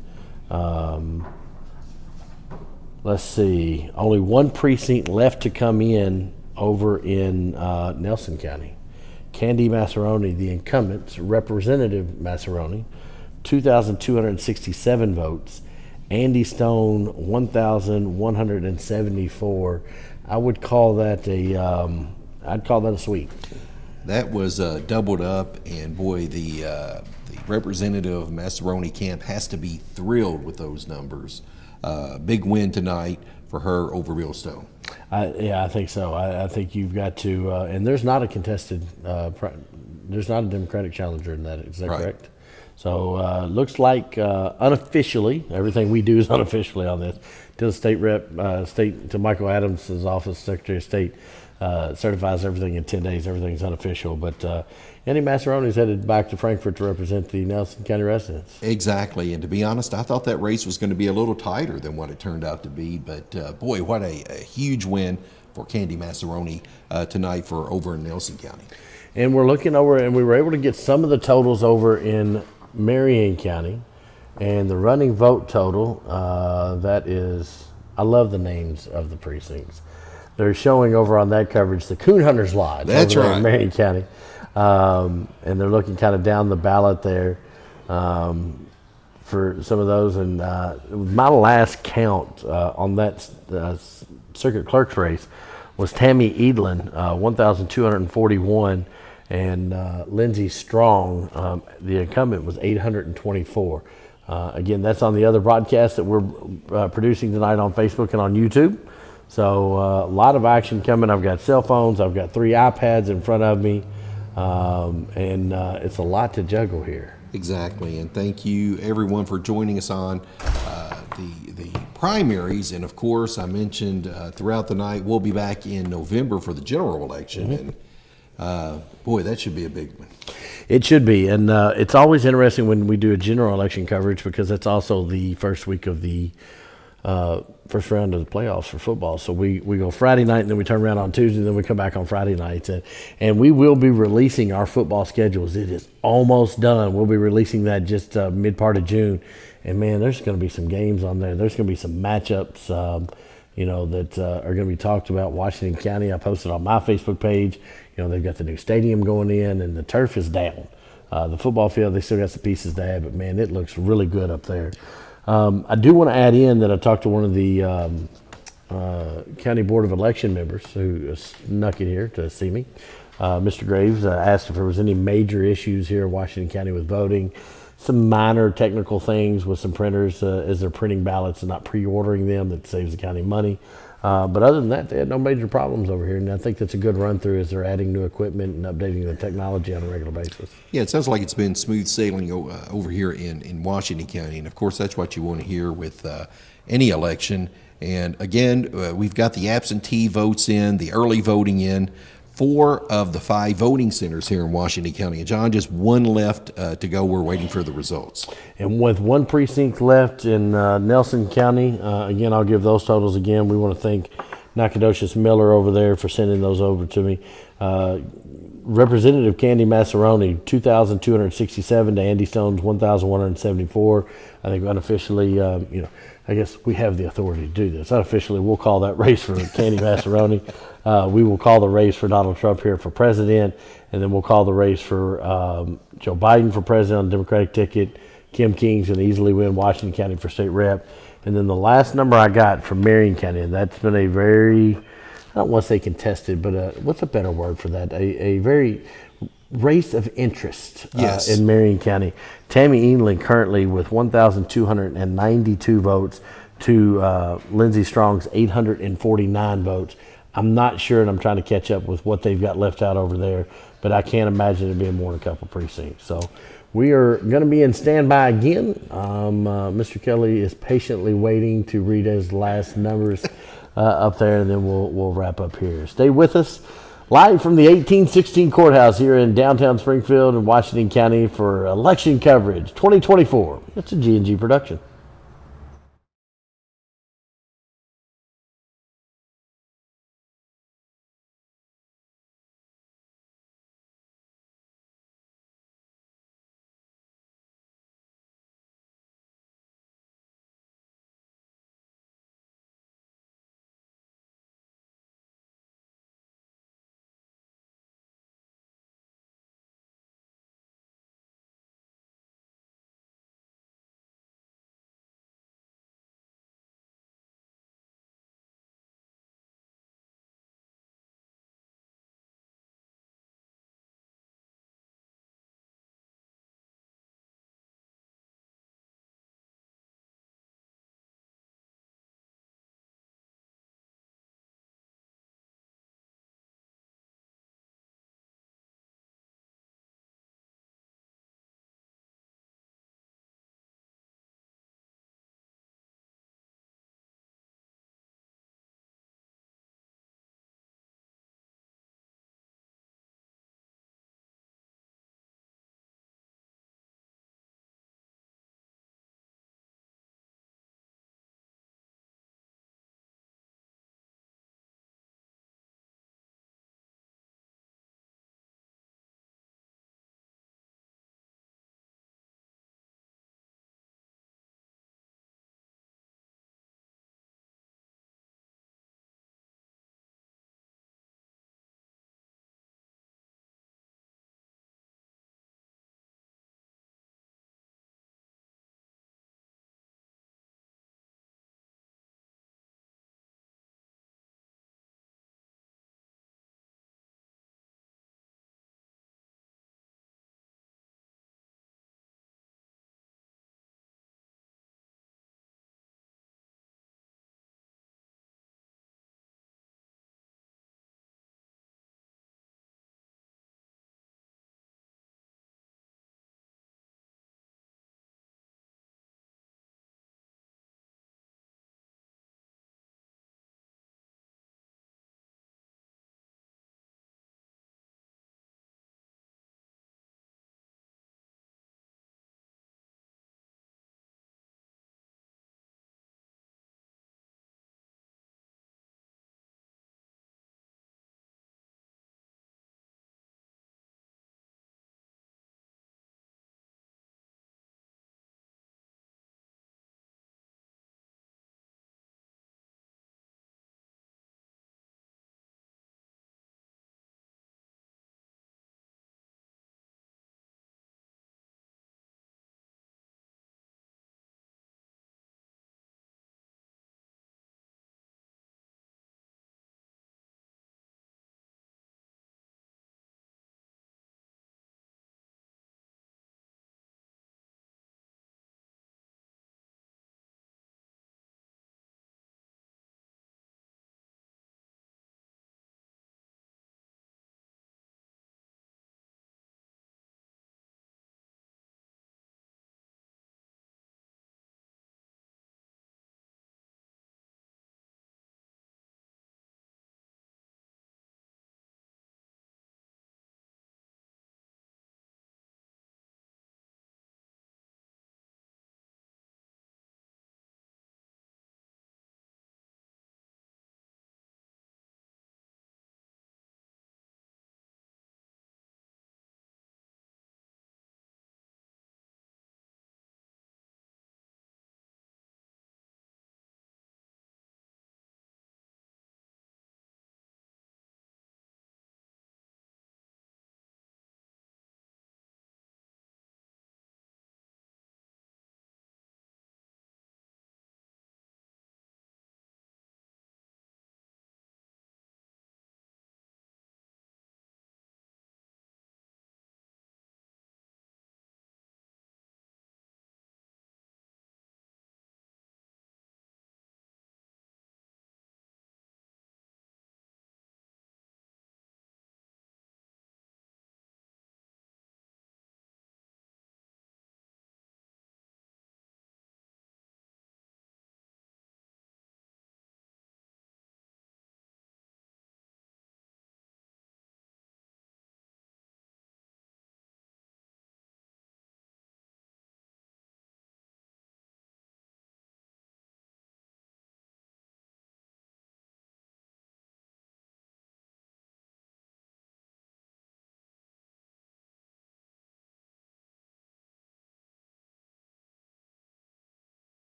Let's see. Only one precinct left to come in over in Nelson County. Candy Massaroni, the incumbent, Representative Massaroni, 2,267 votes. Andy Stone, 1,174. I would call that I'd call that a sweep. That was doubled up, and boy, the representative of Massaroni camp has to be thrilled with those numbers. Big win tonight for her over Bill Stone. I think so. I think you've got to, and there's not a contested, there's not a Democratic challenger in that. Is that Right. correct? So looks like unofficially, everything we do is unofficially on this, till the state rep, to Michael Adams' office, Secretary of State, certifies everything in 10 days. Everything's unofficial. But Andy Massaroni's headed back to Frankfort to represent the Nelson County residents. Exactly, and to be honest, I thought that race was going to be a little tighter than what it turned out to be. But boy, what a huge win for Candy Massaroni tonight for over in Nelson County. And we're looking over, and we were able to get some of the totals over in Marion County, and the running vote total, that is, I love the names of the precincts. They're showing over on that coverage the Coon Hunters Lodge. That's over there right. in Marion County. And they're looking kind of down the ballot there for some of those. And my last count on that circuit clerk's race was Tammy Edlin, 1,241. And Lindsey Strong, the incumbent, was 824. Again, that's on the other broadcast that we're producing tonight on Facebook and on YouTube. So a lot of action coming. I've got cell phones. I've got 3 iPads in front of me. And it's a lot to juggle here. Exactly, and thank you everyone for joining us on the primaries. And of course, I mentioned throughout the night, we'll be back in November for the general election. Mm-hmm. And boy, that should be a big one. It should be, and it's always interesting when we do a general election coverage because it's also the first week of the first round of the playoffs for football. So we go Friday night, and then we turn around on Tuesday, and then we come back on Friday night. And we will be releasing our football schedules. It is almost done. We'll be releasing that just mid part of June. And, man, there's going to be some games on there. There's going to be some matchups, that are going to be talked about. Washington County, I posted on my Facebook page. They've got the new stadium going in, and the turf is down. The football field, they still got some pieces to add, but, man, it looks really good up there. I do want to add in that I talked to one of the County Board of Election members who snuck in here to see me. Mr. Graves asked if there was any major issues here in Washington County with voting. Some minor technical things with some printers as they're printing ballots and not pre-ordering them. That saves the county money. But other than that, they had no major problems over here. And I think that's a good run through as they're adding new equipment and updating the technology on a regular basis. Yeah, it sounds like it's been smooth sailing over here in Washington County. And of course, that's what you want to hear with any election. And again, we've got the absentee votes in, the early voting in. 4 of the 5 voting centers here in Washington County. And John, just 1 left to go. We're waiting for the results. And with 1 precinct left in Nelson County, again, I'll give those totals again. We want to thank Nacogdoches Miller over there for sending those over to me. Representative Candy Massaroni, 2,267 to Andy Stone's 1,174. I think unofficially, I guess we have the authority to do this. Unofficially, we'll call that race for Candy Massaroni. We will call the race for Donald Trump here for president, and then we'll call the race for Joe Biden for president on the Democratic ticket. Kim King's going to easily win Washington County for state rep. And then the last number I got from Marion County, and that's been a very, I don't want to say contested, but what's a better word for that? A very race of interest Yes. in Marion County. Tammy England currently with 1,292 votes to Lindsey Strong's 849 votes. I'm not sure, and I'm trying to catch up with what they've got left out over there, but I can't imagine it being more than a couple precincts. So we are going to be in standby again. Mr. Kelly is patiently waiting to read his last numbers up there, and then we'll wrap up here. Stay with us. Live from the 1816 Courthouse here in downtown Springfield and Washington County for election coverage 2024. It's a G&G production.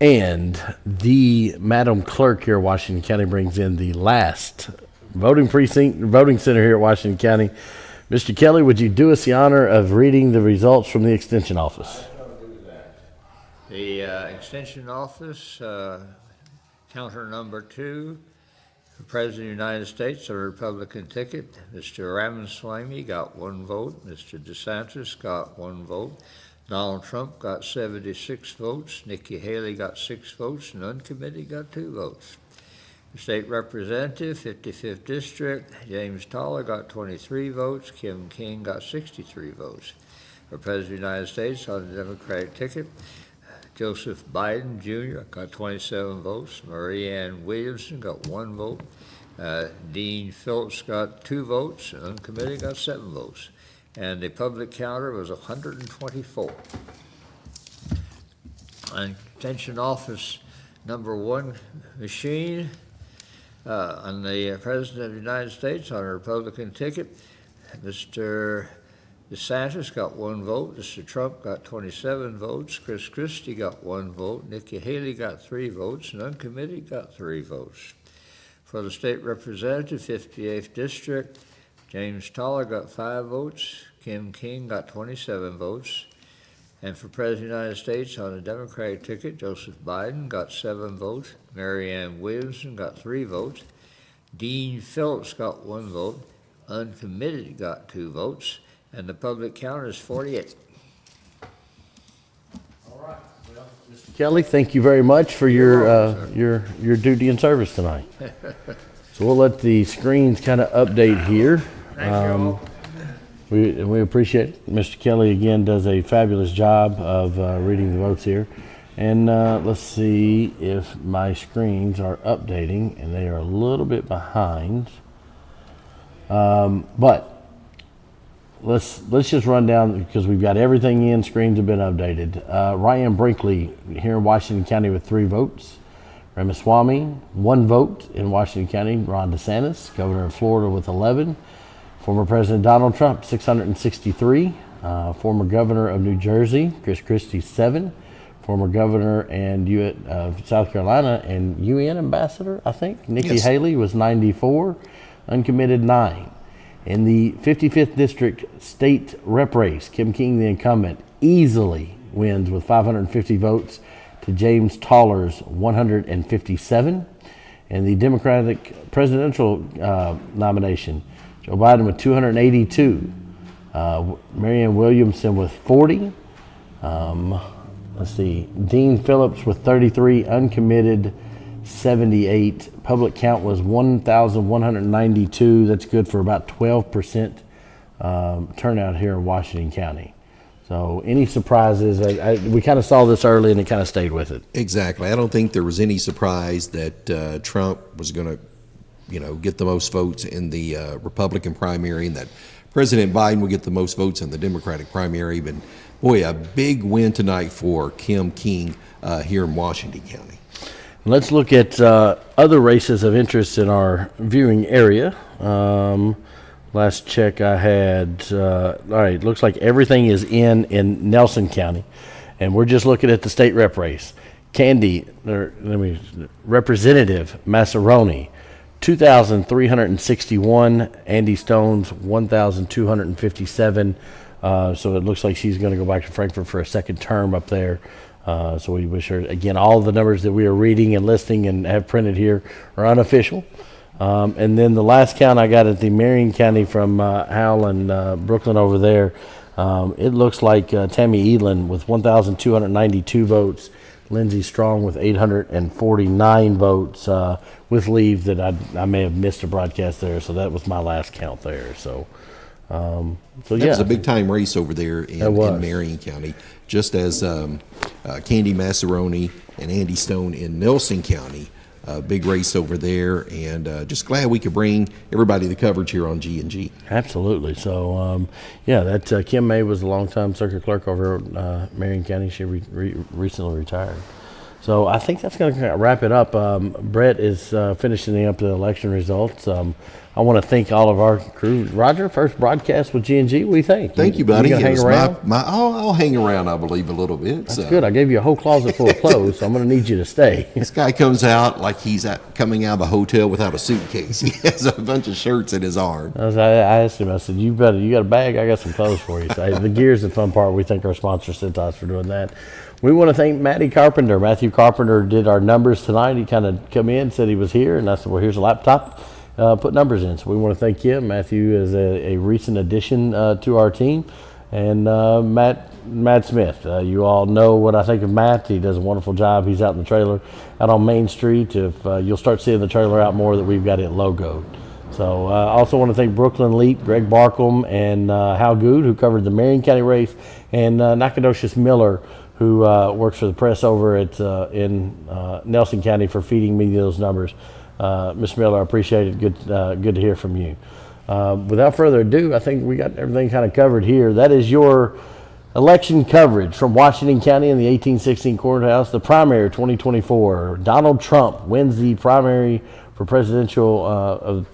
And the Madam Clerk here at Washington County brings in the last voting center here at Washington County. Mr. Kelly, would you do us the honor of reading the results from the Extension Office? The Extension Office, counter number 2, for President of the United States on a Republican ticket, Mr. Ramaswamy got 1 vote, Mr. DeSantis got 1 vote, Donald Trump got 76 votes, Nikki Haley got 6 votes, and uncommitted got 2 votes. The State Representative, 55th District, James Toller got 23 votes, Kim King got 63 votes. For President of the United States on the Democratic ticket, Joseph Biden Jr. got 27 votes. Marie Ann Williamson got 1 vote. Dean Phillips got 2 votes. And uncommitted got 7 votes. And the public counter was 124. On Extension Office number 1 machine, on the President of the United States on a Republican ticket, Mr. DeSantis got 1 vote, Mr. Trump got 27 votes, Chris Christie got 1 vote, Nikki Haley got 3 votes, and uncommitted got 3 votes. For the State Representative, 58th District, James Toller got 5 votes, Kim King got 27 votes, and for President of the United States on the Democratic ticket, Joseph Biden got 7 votes, Mary Ann Williamson got 3 votes, Dean Phillips got 1 vote, uncommitted got 2 votes, and the public counter is 48. All right. Well, Mr. Kelly, thank you very much for your duty and service tonight. So we'll let the screens kind of update here. We appreciate it. Mr. Kelly again does a fabulous job of reading the votes here. And let's see if my screens are updating, and they are a little bit behind. But let's just run down because we've got everything in. Screens have been updated. Ryan Brinkley here in Washington County with 3 votes. Ramaswamy, 1 vote in Washington County. Ron DeSantis, governor of Florida, with 11. Former President Donald Trump, 663. Former governor of New Jersey, Chris Christie, 7. Former governor and of South Carolina and UN ambassador, I think, Nikki Haley, was 94. Uncommitted, 9. In the 55th District State Rep race, Kim King, the incumbent, easily wins with 550 votes to James Toller's 157. In the Democratic presidential nomination, Joe Biden with 282. Marianne Williamson with 40. Let's see, Dean Phillips with 33, uncommitted 78. Public count was 1,192. That's good for about 12% turnout here in Washington County. So any surprises? We kind of saw this early and it kind of stayed with it. Exactly. I don't think there was any surprise that Trump was going to, get the most votes in the Republican primary and that President Biden would get the most votes in the Democratic primary. But boy, a big win tonight for Kim King here in Washington County. Let's look at other races of interest in our viewing area. Last check I had, all right, looks like everything is in Nelson County. And we're just looking at the state rep race. Representative Massaroni, 2,361. Andy Stone's 1,257. So it looks like she's going to go back to Frankfort for a second term up there. So we wish her, again, all the numbers that we are reading and listing and have printed here are unofficial. And then the last count I got at the Marion County from Howell and Brooklyn over there, it looks like Tammy Edlin with 1,292 votes, Lindsey Strong with 849 votes, with leave that I may have missed a broadcast there, so that was my last count there. So yeah. That was a big-time race over there in Marion County, just as Candy Massaroni and Andy Stone in Nelson County. Big race over there, and just glad we could bring everybody the coverage here on G&G. Absolutely. So, that Kim May was a longtime circuit clerk over Marion County. She recently retired. So I think that's going to wrap it up. Brett is finishing up the election results. I want to thank all of our crew. Roger, first broadcast with G&G. What do you think? Thank you, buddy. You gonna hang It was around? I'll hang around, I believe, a little bit. That's good. I gave you a whole closet full of clothes, so I'm going to need you to stay. This guy comes out like he's coming out of a hotel without a suitcase. He has a bunch of shirts in his arm. I asked him, I said, you got a bag? I got some clothes for you. So the gear's the fun part. We thank our sponsor, Cintas, for doing that. We want to thank Matty Carpenter. Matthew Carpenter did our numbers tonight. He kind of come in, said he was here, and I said, well, here's a laptop. Put numbers in. So we want to thank him. Matthew is a recent addition to our team. And Matt Smith. You all know what I think of Matt. He does a wonderful job. He's out in the trailer out on Main Street. If you'll start seeing the trailer out more that we've got it logoed. So I also want to thank Brooklyn Leap, Greg Barkholm, and Hal Good, who covered the Marion County race, and Nacogdoches Miller, who works for the press over at in Nelson County, for feeding me those numbers. Ms. Miller, I appreciate it. Good to hear from you. Without further ado, I think we got everything kind of covered here. That is your election coverage from Washington County in the 1816 courthouse. The primary 2024. Donald Trump wins the primary for presidential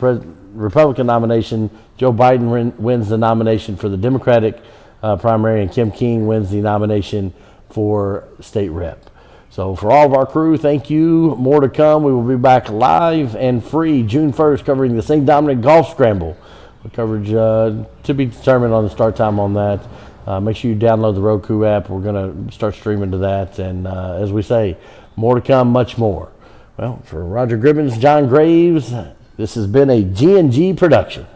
Republican nomination. Joe Biden wins the nomination for the Democratic primary, and Kim King wins the nomination for state rep. So for all of our crew, thank you. More to come. We will be back live and free June 1st covering the St. Dominic Golf Scramble. The coverage to be determined on the start time on that. Make sure you download the Roku app. We're going to start streaming to that. And as we say, more to come, much more. Well, for Roger Gribbins, John Graves, this has been a G&G production.